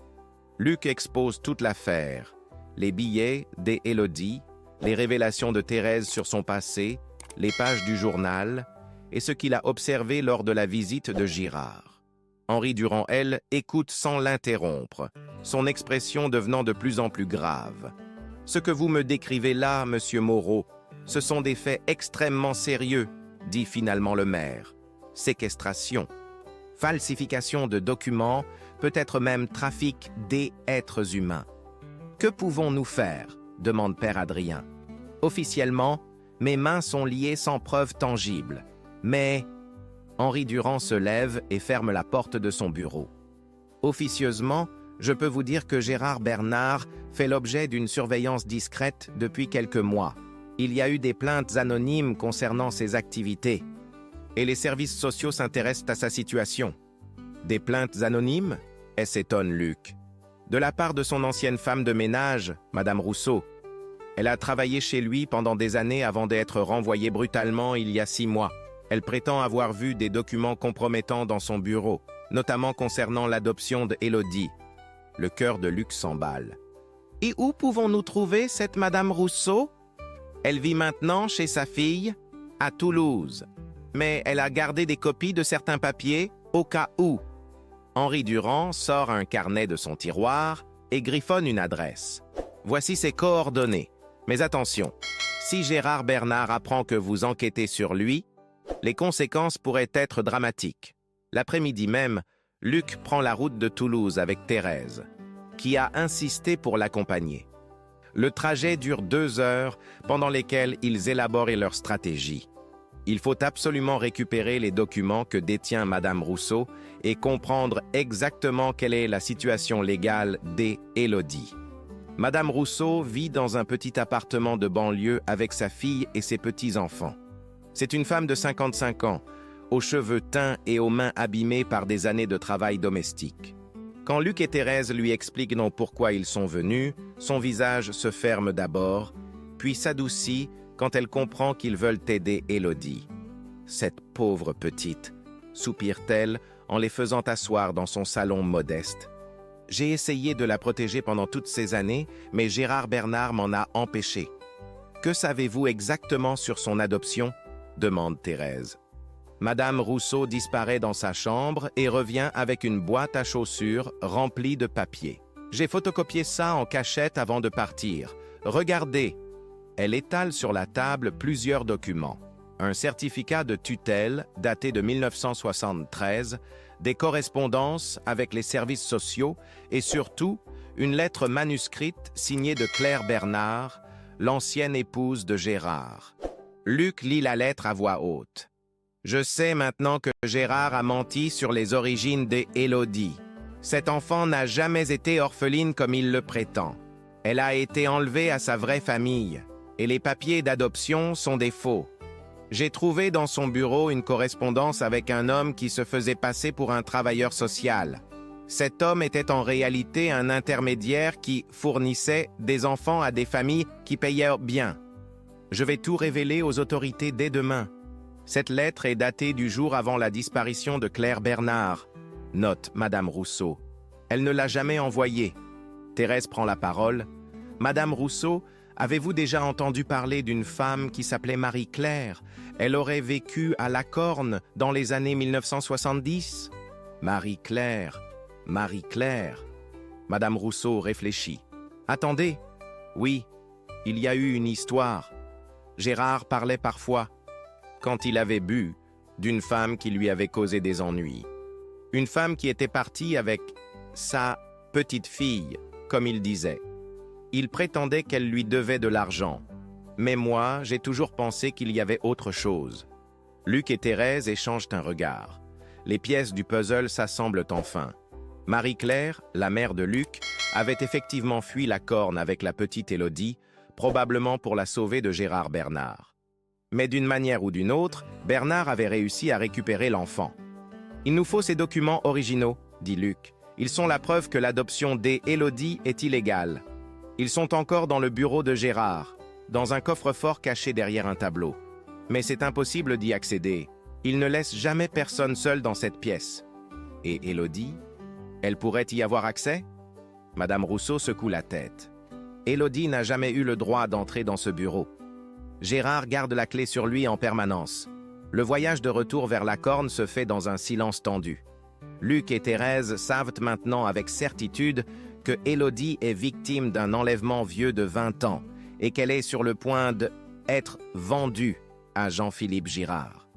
Luc expose toute l'affaire, les billets d'Élodie, les révélations de Thérèse sur son passé, les pages du journal et ce qu'il a observé lors de la visite de Girard. Henri Durand, elle, écoute sans l'interrompre, son expression devenant de plus en plus grave. « Ce que vous me décrivez là, Monsieur Moreau, ce sont des faits extrêmement sérieux, » dit finalement le maire. « Séquestration, falsification de documents, peut-être même trafic d'êtres humains. » « Que pouvons-nous faire ?» demande Père Adrien. « Officiellement, mes mains sont liées sans preuve tangible. Mais... » Henri Durand se lève et ferme la porte de son bureau. « Officieusement, je peux vous dire que Gérard Bernard fait l'objet d'une surveillance discrète depuis quelques mois. Il y a eu des plaintes anonymes concernant ses activités. Et les services sociaux s'intéressent à sa situation. » « Des plaintes anonymes ?» s'étonne Luc. « De la part de son ancienne femme de ménage, Madame Rousseau. Elle a travaillé chez lui pendant des années avant d'être renvoyée brutalement il y a 6 mois. Elle prétend avoir vu des documents compromettants dans son bureau, notamment concernant l'adoption d'Élodie. » Le cœur de Luc s'emballe. « Et où pouvons-nous trouver cette Madame Rousseau ?» Elle vit maintenant chez sa fille, à Toulouse. Mais elle a gardé des copies de certains papiers au cas où. Henri Durand sort un carnet de son tiroir et griffonne une adresse. Voici ses coordonnées. Mais attention, si Gérard Bernard apprend que vous enquêtez sur lui, les conséquences pourraient être dramatiques. L'après-midi même, Luc prend la route de Toulouse avec Thérèse, qui a insisté pour l'accompagner. Le trajet dure 2 heures, pendant lesquelles ils élaborent leur stratégie. Il faut absolument récupérer les documents que détient Madame Rousseau et comprendre exactement quelle est la situation légale d'Élodie. Madame Rousseau vit dans un petit appartement de banlieue avec sa fille et ses petits-enfants. C'est une femme de 55 ans, aux cheveux teints et aux mains abîmées par des années de travail domestique. Quand Luc et Thérèse lui expliquent pourquoi ils sont venus, son visage se ferme d'abord, puis s'adoucit quand elle comprend qu'ils veulent aider Élodie. Cette pauvre petite, soupire-t-elle en les faisant asseoir dans son salon modeste. J'ai essayé de la protéger pendant toutes ces années, mais Gérard Bernard m'en a empêché. Que savez-vous exactement sur son adoption ? Demande Thérèse. Madame Rousseau disparaît dans sa chambre et revient avec une boîte à chaussures remplie de papier. J'ai photocopié ça en cachette avant de partir. Regardez. Elle étale sur la table plusieurs documents. Un certificat de tutelle daté de 1973, des correspondances avec les services sociaux et surtout une lettre manuscrite signée de Claire Bernard, l'ancienne épouse de Gérard. Luc lit la lettre à voix haute. Je sais maintenant que Gérard a menti sur les origines d'Élodie. Cet enfant n'a jamais été orpheline comme il le prétend. Elle a été enlevée à sa vraie famille, et les papiers d'adoption sont des faux. J'ai trouvé dans son bureau une correspondance avec un homme qui se faisait passer pour un travailleur social. Cet homme était en réalité un intermédiaire qui fournissait des enfants à des familles qui payaient bien. Je vais tout révéler aux autorités dès demain. Cette lettre est datée du jour avant la disparition de Claire Bernard, note Madame Rousseau. Elle ne l'a jamais envoyée. Thérèse prend la parole. Madame Rousseau, avez-vous déjà entendu parler d'une femme qui s'appelait Marie-Claire? Elle aurait vécu à La Corne dans les années 1970? Marie-Claire, Marie-Claire. Madame Rousseau réfléchit. Attendez. Oui, il y a eu une histoire. Gérard parlait parfois, quand il avait bu, d'une femme qui lui avait causé des ennuis. Une femme qui était partie avec sa petite fille, comme il disait. Il prétendait qu'elle lui devait de l'argent. Mais moi, j'ai toujours pensé qu'il y avait autre chose. Luc et Thérèse échangent un regard. Les pièces du puzzle s'assemblent enfin. Marie-Claire, la mère de Luc, avait effectivement fui la Corne avec la petite Élodie, probablement pour la sauver de Gérard Bernard. Mais d'une manière ou d'une autre, Bernard avait réussi à récupérer l'enfant. « Il nous faut ces documents originaux, » dit Luc. « Ils sont la preuve que l'adoption d'Élodie est illégale. Ils sont encore dans le bureau de Gérard, dans un coffre-fort caché derrière un tableau. Mais c'est impossible d'y accéder. Il ne laisse jamais personne seul dans cette pièce. Et Élodie, elle pourrait y avoir accès ?» Madame Rousseau secoue la tête. Élodie n'a jamais eu le droit d'entrer dans ce bureau. Gérard garde la clé sur lui en permanence. Le voyage de retour vers la Corne se fait dans un silence tendu. Luc et Thérèse savent maintenant avec certitude que Élodie est victime d'un enlèvement vieux de 20 ans et qu'elle est sur le point d'être vendue à Jean-Philippe Girard.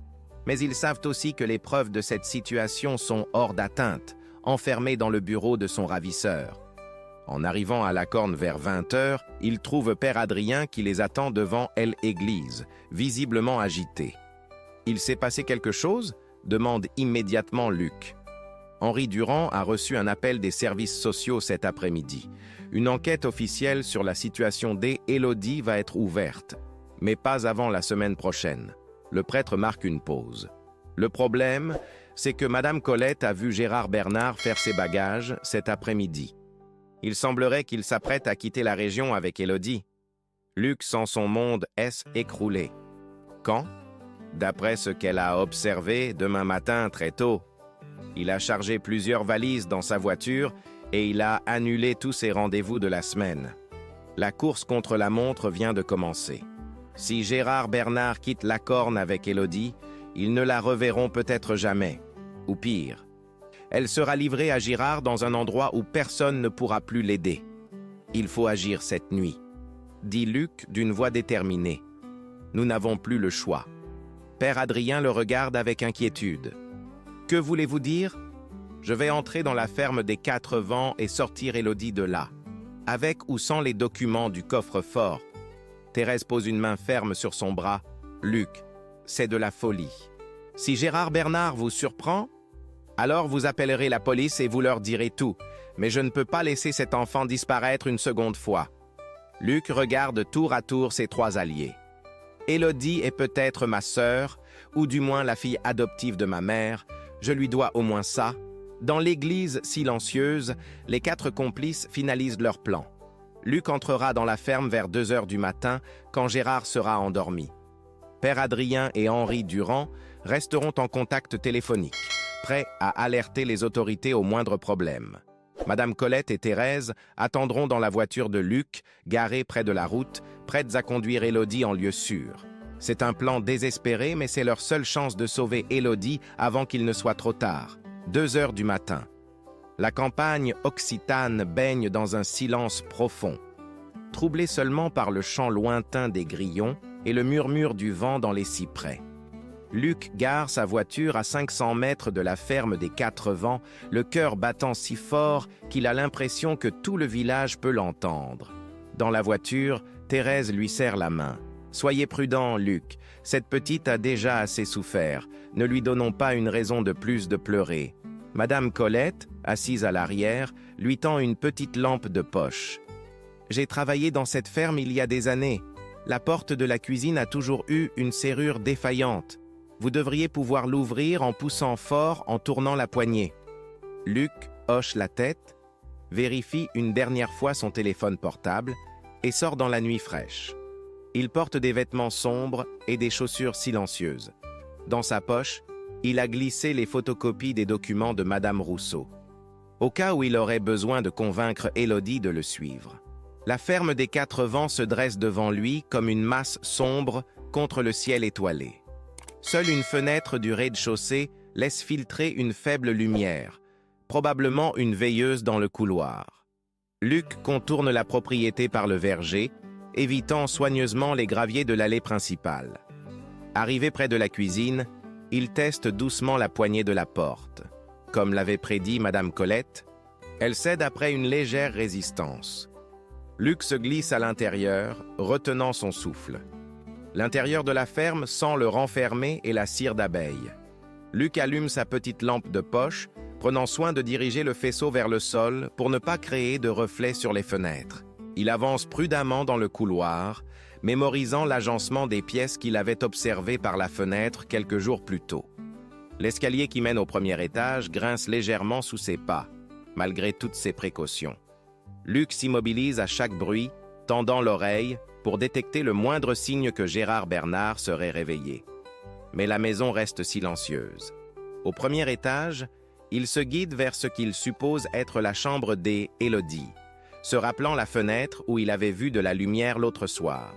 Mais ils savent aussi que les preuves de cette situation sont hors d'atteinte, enfermées dans le bureau de son ravisseur. En arrivant à la Corne vers 20 heures, ils trouvent Père Adrien qui les attend devant l'église, visiblement agité. « Il s'est passé quelque chose ?» demande immédiatement Luc. Henri Durand a reçu un appel des services sociaux cet après-midi. Une enquête officielle sur la situation d'Élodie va être ouverte, mais pas avant la semaine prochaine. Le prêtre marque une pause. Le problème, c'est que Madame Colette a vu Gérard Bernard faire ses bagages cet après-midi. Il semblerait qu'il s'apprête à quitter la région avec Élodie. Luc sent son monde s'écrouler. Quand? D'après ce qu'elle a observé, demain matin très tôt. Il a chargé plusieurs valises dans sa voiture et il a annulé tous ses rendez-vous de la semaine. La course contre la montre vient de commencer. Si Gérard Bernard quitte la Corne avec Élodie, ils ne la reverront peut-être jamais. Ou pire, elle sera livrée à Girard dans un endroit où personne ne pourra plus l'aider. Il faut agir cette nuit, dit Luc d'une voix déterminée. Nous n'avons plus le choix. Père Adrien le regarde avec inquiétude. Que voulez-vous dire? Je vais entrer dans la ferme des Quatre Vents et sortir Élodie de là, avec ou sans les documents du coffre-fort. Thérèse pose une main ferme sur son bras. Luc, c'est de la folie. Si Gérard Bernard vous surprend, alors vous appellerez la police et vous leur direz tout. Mais je ne peux pas laisser cet enfant disparaître une seconde fois. Luc regarde tour à tour ses trois alliés. Élodie est peut-être ma sœur, ou du moins la fille adoptive de ma mère. Je lui dois au moins ça. Dans l'église silencieuse, les quatre complices finalisent leur plan. Luc entrera dans la ferme vers 2 heures du matin, quand Gérard sera endormi. Père Adrien et Henri Durand resteront en contact téléphonique, prêts à alerter les autorités au moindre problème. Madame Colette et Thérèse attendront dans la voiture de Luc, garée près de la route, prêtes à conduire Élodie en lieu sûr. C'est un plan désespéré, mais c'est leur seule chance de sauver Élodie avant qu'il ne soit trop tard. 2 heures du matin. La campagne occitane baigne dans un silence profond, troublé seulement par le chant lointain des grillons et le murmure du vent dans les cyprès. Luc gare sa voiture à 500 mètres de la ferme des Quatre Vents, le cœur battant si fort qu'il a l'impression que tout le village peut l'entendre. Dans la voiture, Thérèse lui serre la main. « Soyez prudent, Luc, cette petite a déjà assez souffert. Ne lui donnons pas une raison de plus de pleurer. » Madame Colette, assise à l'arrière, lui tend une petite lampe de poche. « J'ai travaillé dans cette ferme il y a des années. La porte de la cuisine a toujours eu une serrure défaillante. Vous devriez pouvoir l'ouvrir en poussant fort en tournant la poignée. » Luc hoche la tête, vérifie une dernière fois son téléphone portable et sort dans la nuit fraîche. Il porte des vêtements sombres et des chaussures silencieuses. Dans sa poche, il a glissé les photocopies des documents de Madame Rousseau, au cas où il aurait besoin de convaincre Élodie de le suivre. La ferme des Quatre Vents se dresse devant lui comme une masse sombre contre le ciel étoilé. Seule une fenêtre du rez-de-chaussée laisse filtrer une faible lumière, probablement une veilleuse dans le couloir. Luc contourne la propriété par le verger, évitant soigneusement les graviers de l'allée principale. Arrivé près de la cuisine, il teste doucement la poignée de la porte. Comme l'avait prédit Madame Colette, elle cède après une légère résistance. Luc se glisse à l'intérieur, retenant son souffle. L'intérieur de la ferme sent le renfermé et la cire d'abeille. Luc allume sa petite lampe de poche, prenant soin de diriger le faisceau vers le sol pour ne pas créer de reflets sur les fenêtres. Il avance prudemment dans le couloir, mémorisant l'agencement des pièces qu'il avait observées par la fenêtre quelques jours plus tôt. L'escalier qui mène au premier étage grince légèrement sous ses pas, malgré toutes ses précautions. Luc s'immobilise à chaque bruit, tendant l'oreille pour détecter le moindre signe que Gérard Bernard serait réveillé. Mais la maison reste silencieuse. Au premier étage, il se guide vers ce qu'il suppose être la chambre d'Élodie, se rappelant la fenêtre où il avait vu de la lumière l'autre soir.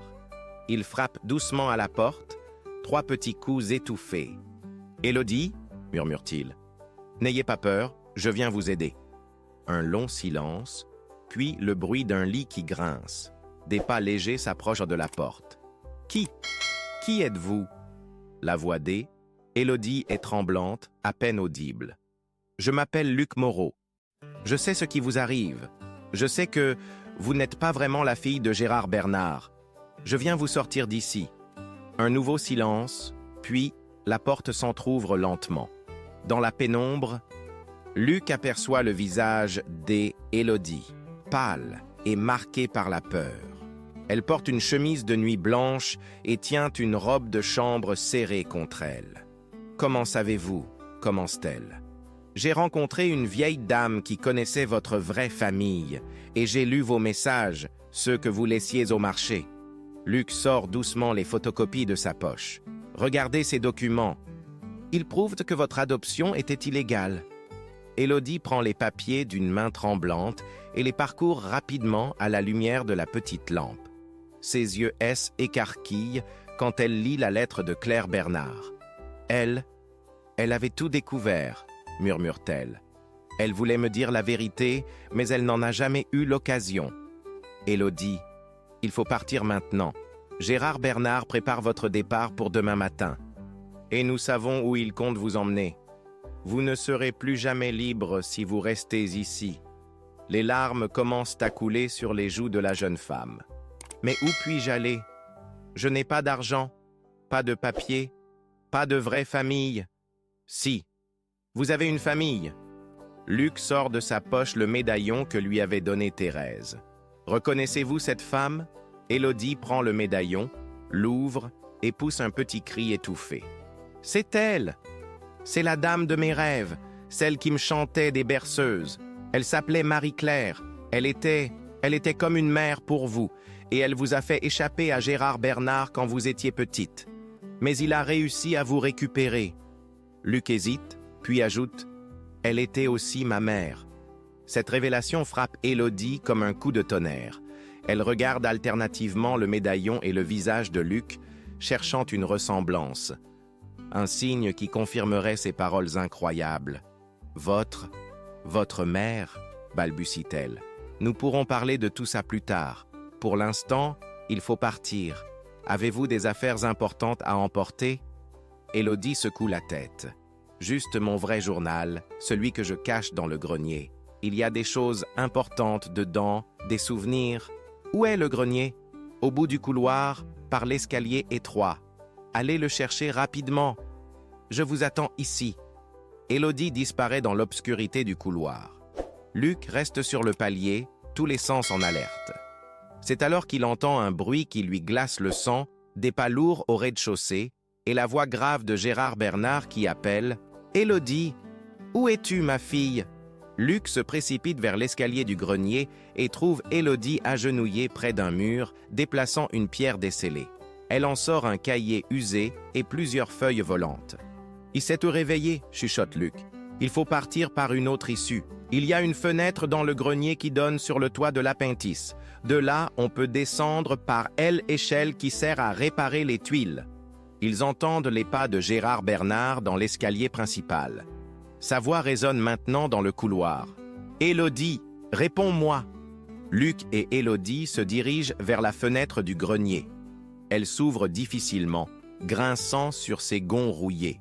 Il frappe doucement à la porte, 3 petits coups étouffés. « Élodie » murmure-t-il. « N'ayez pas peur, je viens vous aider. » Un long silence, puis le bruit d'un lit qui grince. Des pas légers s'approchent de la porte. « Qui êtes-vous » La voix d'Élodie est tremblante, à peine audible. « Je m'appelle Luc Moreau. Je sais ce qui vous arrive. Je sais que vous n'êtes pas vraiment la fille de Gérard Bernard. Je viens vous sortir d'ici. » Un nouveau silence, puis la porte s'entr'ouvre lentement. Dans la pénombre, Luc aperçoit le visage d'Élodie, pâle et marqué par la peur. Elle porte une chemise de nuit blanche et tient une robe de chambre serrée contre elle. « Comment savez-vous » commence-t-elle. « J'ai rencontré une vieille dame qui connaissait votre vraie famille, et j'ai lu vos messages, ceux que vous laissiez au marché. » Luc sort doucement les photocopies de sa poche. « Regardez ces documents. Ils prouvent que votre adoption était illégale. » Élodie prend les papiers d'une main tremblante et les parcourt rapidement à la lumière de la petite lampe. ses yeux écarquillent quand elle lit la lettre de Claire Bernard. Elle avait tout découvert, murmure-t-elle. Elle voulait me dire la vérité, mais elle n'en a jamais eu l'occasion. Élodie, il faut partir maintenant. Gérard Bernard prépare votre départ pour demain matin. Et nous savons où il compte vous emmener. Vous ne serez plus jamais libre si vous restez ici. Les larmes commencent à couler sur les joues de la jeune femme. Mais où puis-je aller? Je n'ai pas d'argent, pas de papier, pas de vraie famille. Si, vous avez une famille. Luc sort de sa poche le médaillon que lui avait donné Thérèse. Reconnaissez-vous cette femme? Élodie prend le médaillon, l'ouvre et pousse un petit cri étouffé. C'est elle! C'est la dame de mes rêves, celle qui me chantait des berceuses. Elle s'appelait Marie-Claire. Elle était comme une mère pour vous, et elle vous a fait échapper à Gérard Bernard quand vous étiez petite. Mais il a réussi à vous récupérer. Luc hésite, puis ajoute « Elle était aussi ma mère ». Cette révélation frappe Élodie comme un coup de tonnerre. Elle regarde alternativement le médaillon et le visage de Luc, cherchant une ressemblance. Un signe qui confirmerait ses paroles incroyables. « Votre mère » balbutie-t-elle. « Nous pourrons parler de tout ça plus tard. Pour l'instant, il faut partir. Avez-vous des affaires importantes à emporter ?» Élodie secoue la tête. « Juste mon vrai journal, celui que je cache dans le grenier. Il y a des choses importantes dedans, des souvenirs. Où est le grenier? Au bout du couloir, par l'escalier étroit. Allez le chercher rapidement. Je vous attends ici. » Élodie disparaît dans l'obscurité du couloir. Luc reste sur le palier, tous les sens en alerte. C'est alors qu'il entend un bruit qui lui glace le sang, des pas lourds au rez-de-chaussée, et la voix grave de Gérard Bernard qui appelle « Élodie, où es-tu, ma fille ?» Luc se précipite vers l'escalier du grenier et trouve Élodie agenouillée près d'un mur, déplaçant une pierre descellée. Elle en sort un cahier usé et plusieurs feuilles volantes. « Il s'est tout réveillé, chuchote Luc. Il faut partir par une autre issue. Il y a une fenêtre dans le grenier qui donne sur le toit de l'appentis. De là, on peut descendre par l'échelle qui sert à réparer les tuiles. » Ils entendent les pas de Gérard Bernard dans l'escalier principal. Sa voix résonne maintenant dans le couloir. « Élodie, réponds-moi !» Luc et Élodie se dirigent vers la fenêtre du grenier. Elle s'ouvre difficilement, grinçant sur ses gonds rouillés.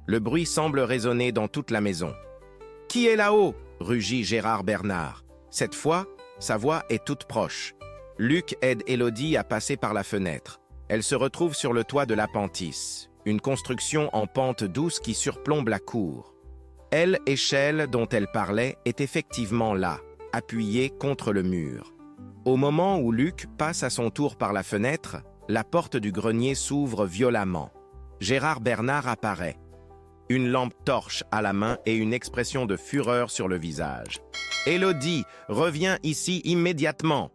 Le bruit semble résonner dans toute la maison. « Qui est là-haut » rugit Gérard Bernard. Cette fois, sa voix est toute proche. Luc aide Élodie à passer par la fenêtre. Elle se retrouve sur le toit de l'appentis, une construction en pente douce qui surplombe la cour. L'échelle dont elle parlait est effectivement là, appuyée contre le mur. Au moment où Luc passe à son tour par la fenêtre, la porte du grenier s'ouvre violemment. Gérard Bernard apparaît. Une lampe torche à la main et une expression de fureur sur le visage. « Élodie, reviens ici immédiatement !»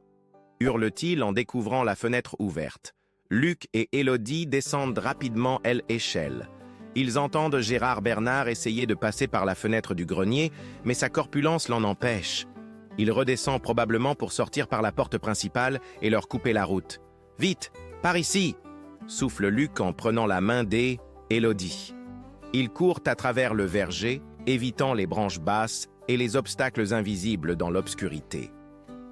hurle-t-il en découvrant la fenêtre ouverte. Luc et Élodie descendent rapidement l'échelle. Ils entendent Gérard Bernard essayer de passer par la fenêtre du grenier, mais sa corpulence l'en empêche. Il redescend probablement pour sortir par la porte principale et leur couper la route. « Vite, par ici !» souffle Luc en prenant la main d'Élodie. Ils courent à travers le verger, évitant les branches basses et les obstacles invisibles dans l'obscurité.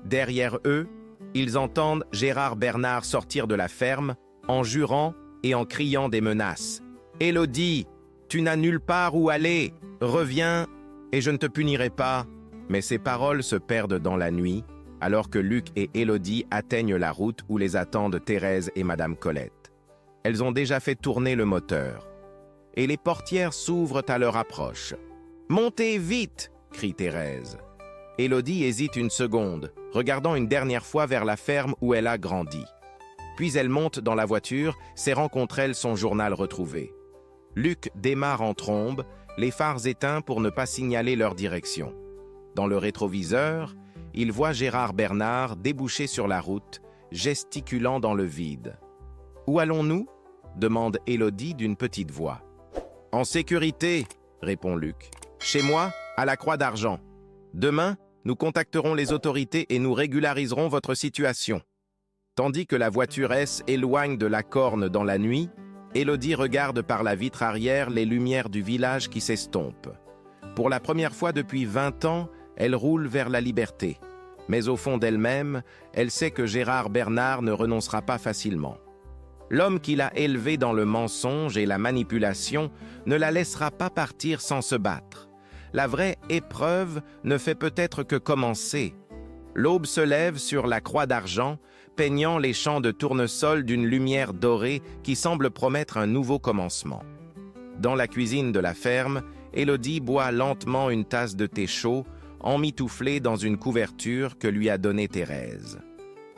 Derrière eux, ils entendent Gérard Bernard sortir de la ferme en jurant et en criant des menaces. « Élodie, tu n'as nulle part où aller, reviens et je ne te punirai pas. » Mais ces paroles se perdent dans la nuit, alors que Luc et Élodie atteignent la route où les attendent Thérèse et Madame Colette. Elles ont déjà fait tourner le moteur. Et les portières s'ouvrent à leur approche. « Montez vite !» crie Thérèse. Élodie hésite une seconde, regardant une dernière fois vers la ferme où elle a grandi. Puis elle monte dans la voiture, serrant contre elle son journal retrouvé. Luc démarre en trombe, les phares éteints pour ne pas signaler leur direction. Dans le rétroviseur, il voit Gérard Bernard déboucher sur la route, gesticulant dans le vide. « Où allons-nous » demande Élodie d'une petite voix. « En sécurité » répond Luc. « Chez moi, à la Croix d'Argent. Demain, nous contacterons les autorités et nous régulariserons votre situation. » Tandis que la voiture S éloigne de la corne dans la nuit, Élodie regarde par la vitre arrière les lumières du village qui s'estompent. Pour la première fois depuis 20 ans, elle roule vers la liberté. Mais au fond d'elle-même, elle sait que Gérard Bernard ne renoncera pas facilement. L'homme qui l'a élevée dans le mensonge et la manipulation ne la laissera pas partir sans se battre. La vraie épreuve ne fait peut-être que commencer. L'aube se lève sur la croix d'argent, peignant les champs de tournesol d'une lumière dorée qui semble promettre un nouveau commencement. Dans la cuisine de la ferme, Élodie boit lentement une tasse de thé chaud, emmitouflée dans une couverture que lui a donnée Thérèse.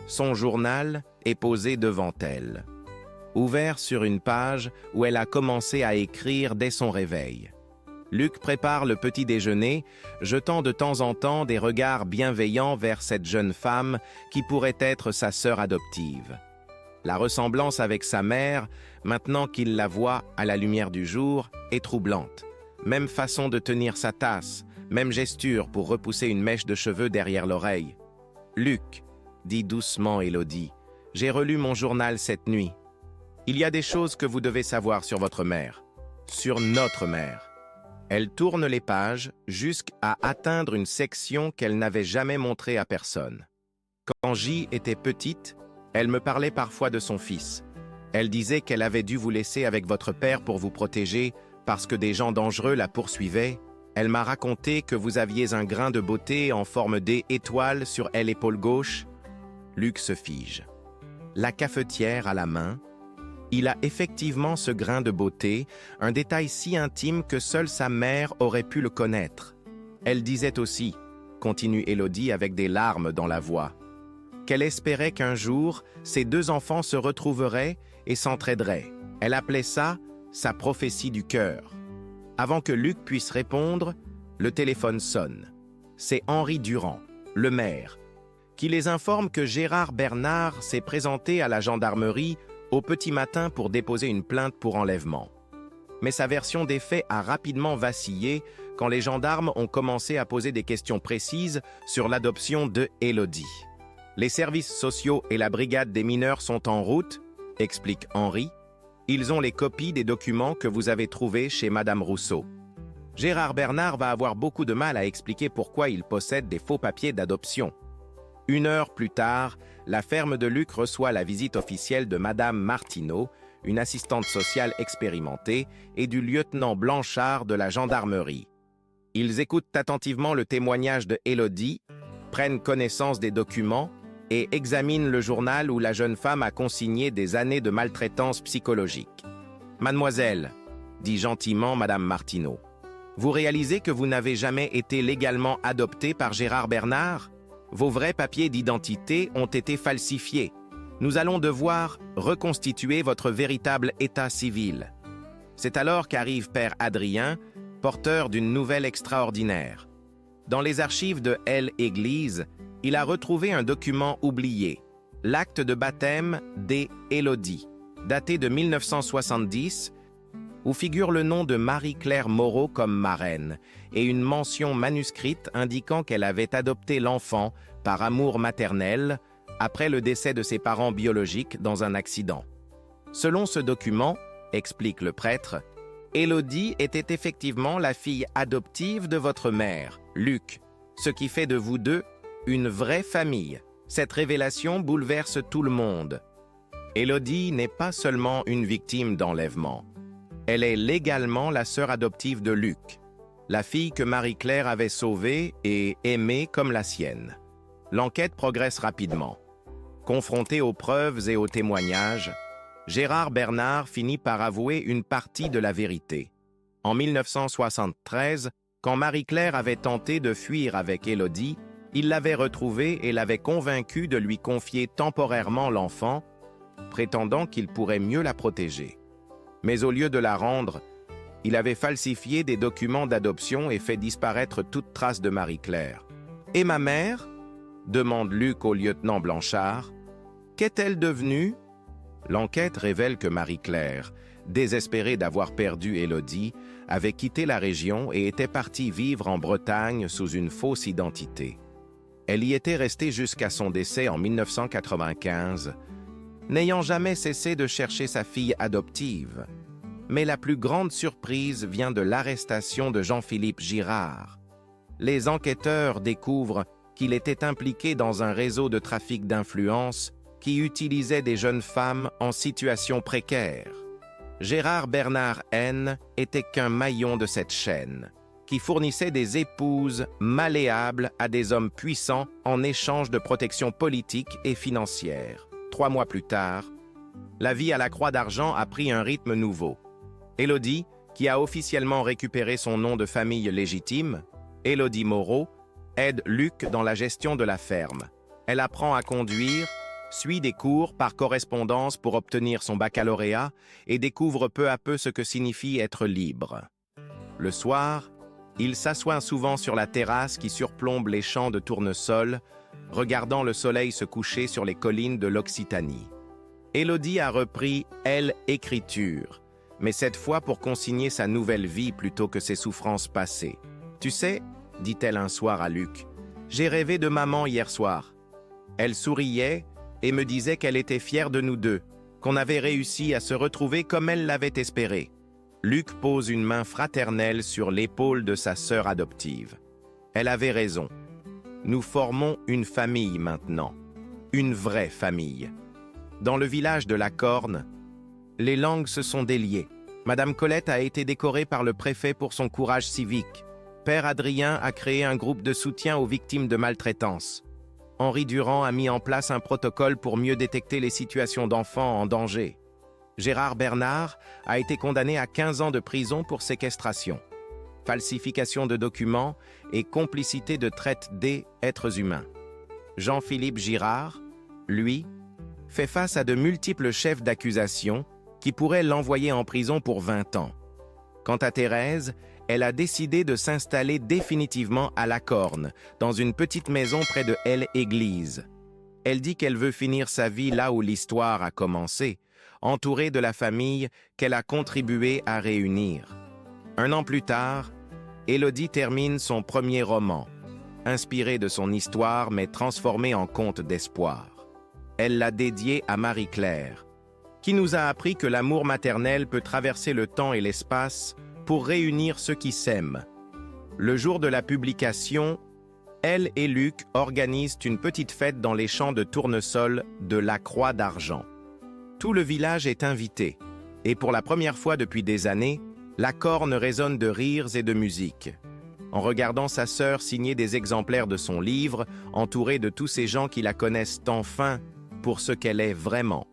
Son journal est posé devant elle, ouvert sur une page où elle a commencé à écrire dès son réveil. Luc prépare le petit déjeuner, jetant de temps en temps des regards bienveillants vers cette jeune femme qui pourrait être sa sœur adoptive. La ressemblance avec sa mère, maintenant qu'il la voit à la lumière du jour, est troublante. Même façon de tenir sa tasse, même gesture pour repousser une mèche de cheveux derrière l'oreille. « Luc, » dit doucement Élodie, « j'ai relu mon journal cette nuit. Il y a des choses que vous devez savoir sur votre mère, sur notre mère. » Elle tourne les pages jusqu'à atteindre une section qu'elle n'avait jamais montrée à personne. Quand J était petite, elle me parlait parfois de son fils. Elle disait qu'elle avait dû vous laisser avec votre père pour vous protéger parce que des gens dangereux la poursuivaient. Elle m'a raconté que vous aviez un grain de beauté en forme d'étoile sur l'épaule gauche. Luc se fige. La cafetière à la main, il a effectivement ce grain de beauté, un détail si intime que seule sa mère aurait pu le connaître. Elle disait aussi, continue Élodie avec des larmes dans la voix, qu'elle espérait qu'un jour, ses deux enfants se retrouveraient et s'entraideraient. Elle appelait ça sa prophétie du cœur. Avant que Luc puisse répondre, le téléphone sonne. C'est Henri Durand, le maire, qui les informe que Gérard Bernard s'est présenté à la gendarmerie au petit matin pour déposer une plainte pour enlèvement. Mais sa version des faits a rapidement vacillé quand les gendarmes ont commencé à poser des questions précises sur l'adoption de Élodie. Les services sociaux et la brigade des mineurs sont en route, explique Henri. Ils ont les copies des documents que vous avez trouvés chez Madame Rousseau. Gérard Bernard va avoir beaucoup de mal à expliquer pourquoi il possède des faux papiers d'adoption. 1 heure plus tard, la ferme de Luc reçoit la visite officielle de Madame Martineau, une assistante sociale expérimentée, et du lieutenant Blanchard de la gendarmerie. Ils écoutent attentivement le témoignage de Élodie, prennent connaissance des documents et examinent le journal où la jeune femme a consigné des années de maltraitance psychologique. « Mademoiselle, » dit gentiment Madame Martineau, « vous réalisez que vous n'avez jamais été légalement adoptée par Gérard Bernard ? Vos vrais papiers d'identité ont été falsifiés. Nous allons devoir reconstituer votre véritable état civil. » C'est alors qu'arrive Père Adrien, porteur d'une nouvelle extraordinaire. Dans les archives de l'Église, il a retrouvé un document oublié, l'acte de baptême d'Élodie, daté de 1970, où figure le nom de Marie-Claire Moreau comme marraine et une mention manuscrite indiquant qu'elle avait adopté l'enfant par amour maternel après le décès de ses parents biologiques dans un accident. Selon ce document, explique le prêtre, Élodie était effectivement la fille adoptive de votre mère, Luc, ce qui fait de vous deux une vraie famille. Cette révélation bouleverse tout le monde. Élodie n'est pas seulement une victime d'enlèvement. Elle est légalement la sœur adoptive de Luc, la fille que Marie-Claire avait sauvée et aimée comme la sienne. L'enquête progresse rapidement. Confronté aux preuves et aux témoignages, Gérard Bernard finit par avouer une partie de la vérité. En 1973, quand Marie-Claire avait tenté de fuir avec Élodie, il l'avait retrouvée et l'avait convaincue de lui confier temporairement l'enfant, prétendant qu'il pourrait mieux la protéger. Mais au lieu de la rendre, il avait falsifié des documents d'adoption et fait disparaître toute trace de Marie-Claire. « Et ma mère ?» demande Luc au lieutenant Blanchard. « Qu'est-elle devenue ?» L'enquête révèle que Marie-Claire, désespérée d'avoir perdu Élodie, avait quitté la région et était partie vivre en Bretagne sous une fausse identité. Elle y était restée jusqu'à son décès en 1995, n'ayant jamais cessé de chercher sa fille adoptive. Mais la plus grande surprise vient de l'arrestation de Jean-Philippe Girard. Les enquêteurs découvrent qu'il était impliqué dans un réseau de trafic d'influence qui utilisait des jeunes femmes en situation précaire. Gérard Bernard N était qu'un maillon de cette chaîne, qui fournissait des épouses malléables à des hommes puissants en échange de protection politique et financière. 3 mois plus tard, la vie à la Croix d'Argent a pris un rythme nouveau. Élodie, qui a officiellement récupéré son nom de famille légitime, Élodie Moreau, aide Luc dans la gestion de la ferme. Elle apprend à conduire, suit des cours par correspondance pour obtenir son baccalauréat et découvre peu à peu ce que signifie être libre. Le soir, il s'assoit souvent sur la terrasse qui surplombe les champs de tournesol, regardant le soleil se coucher sur les collines de l'Occitanie. Élodie a repris, elle, écriture, mais cette fois pour consigner sa nouvelle vie plutôt que ses souffrances passées. « Tu sais, dit-elle un soir à Luc, j'ai rêvé de maman hier soir. Elle souriait et me disait qu'elle était fière de nous deux, qu'on avait réussi à se retrouver comme elle l'avait espéré. » Luc pose une main fraternelle sur l'épaule de sa sœur adoptive. Elle avait raison. Nous formons une famille maintenant. Une vraie famille. Dans le village de La Corne, les langues se sont déliées. Madame Colette a été décorée par le préfet pour son courage civique. Père Adrien a créé un groupe de soutien aux victimes de maltraitance. Henri Durand a mis en place un protocole pour mieux détecter les situations d'enfants en danger. Gérard Bernard a été condamné à 15 ans de prison pour séquestration, falsification de documents et complicité de traite des êtres humains. Jean-Philippe Girard, lui, fait face à de multiples chefs d'accusation qui pourraient l'envoyer en prison pour 20 ans. Quant à Thérèse, elle a décidé de s'installer définitivement à La Corne, dans une petite maison près de L'Église. Elle dit qu'elle veut finir sa vie là où l'histoire a commencé, entourée de la famille qu'elle a contribué à réunir. 1 an plus tard, Élodie termine son premier roman, inspiré de son histoire mais transformé en conte d'espoir. Elle l'a dédié à Marie-Claire, qui nous a appris que l'amour maternel peut traverser le temps et l'espace pour réunir ceux qui s'aiment. Le jour de la publication, elle et Luc organisent une petite fête dans les champs de tournesol de la Croix d'Argent. Tout le village est invité, et pour la première fois depuis des années, La Corne résonne de rires et de musique. En regardant sa sœur signer des exemplaires de son livre, entourée de tous ces gens qui la connaissent enfin pour ce qu'elle est vraiment,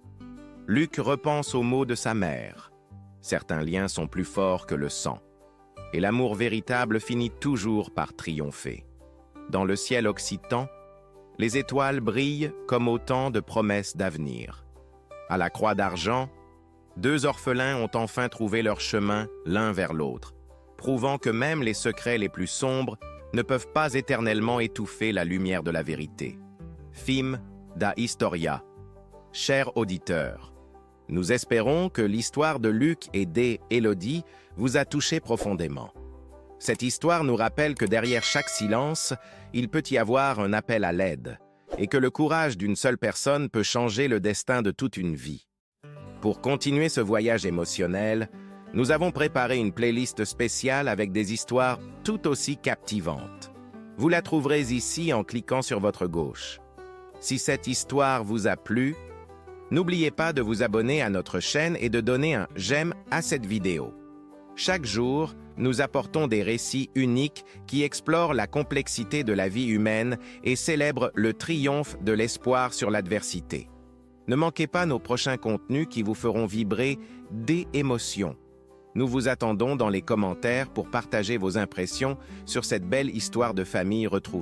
Luc repense aux mots de sa mère. Certains liens sont plus forts que le sang, et l'amour véritable finit toujours par triompher. Dans le ciel occitan, les étoiles brillent comme autant de promesses d'avenir. À la Croix d'Argent, 2 orphelins ont enfin trouvé leur chemin l'un vers l'autre, prouvant que même les secrets les plus sombres ne peuvent pas éternellement étouffer la lumière de la vérité. Fim da Historia. Chers auditeurs, nous espérons que l'histoire de Luc et d'Élodie vous a touché profondément. Cette histoire nous rappelle que derrière chaque silence, il peut y avoir un appel à l'aide, et que le courage d'une seule personne peut changer le destin de toute une vie. Pour continuer ce voyage émotionnel, nous avons préparé une playlist spéciale avec des histoires tout aussi captivantes. Vous la trouverez ici en cliquant sur votre gauche. Si cette histoire vous a plu, n'oubliez pas de vous abonner à notre chaîne et de donner un j'aime à cette vidéo. Chaque jour, nous apportons des récits uniques qui explorent la complexité de la vie humaine et célèbrent le triomphe de l'espoir sur l'adversité. Ne manquez pas nos prochains contenus qui vous feront vibrer des émotions. Nous vous attendons dans les commentaires pour partager vos impressions sur cette belle histoire de famille retrouvée.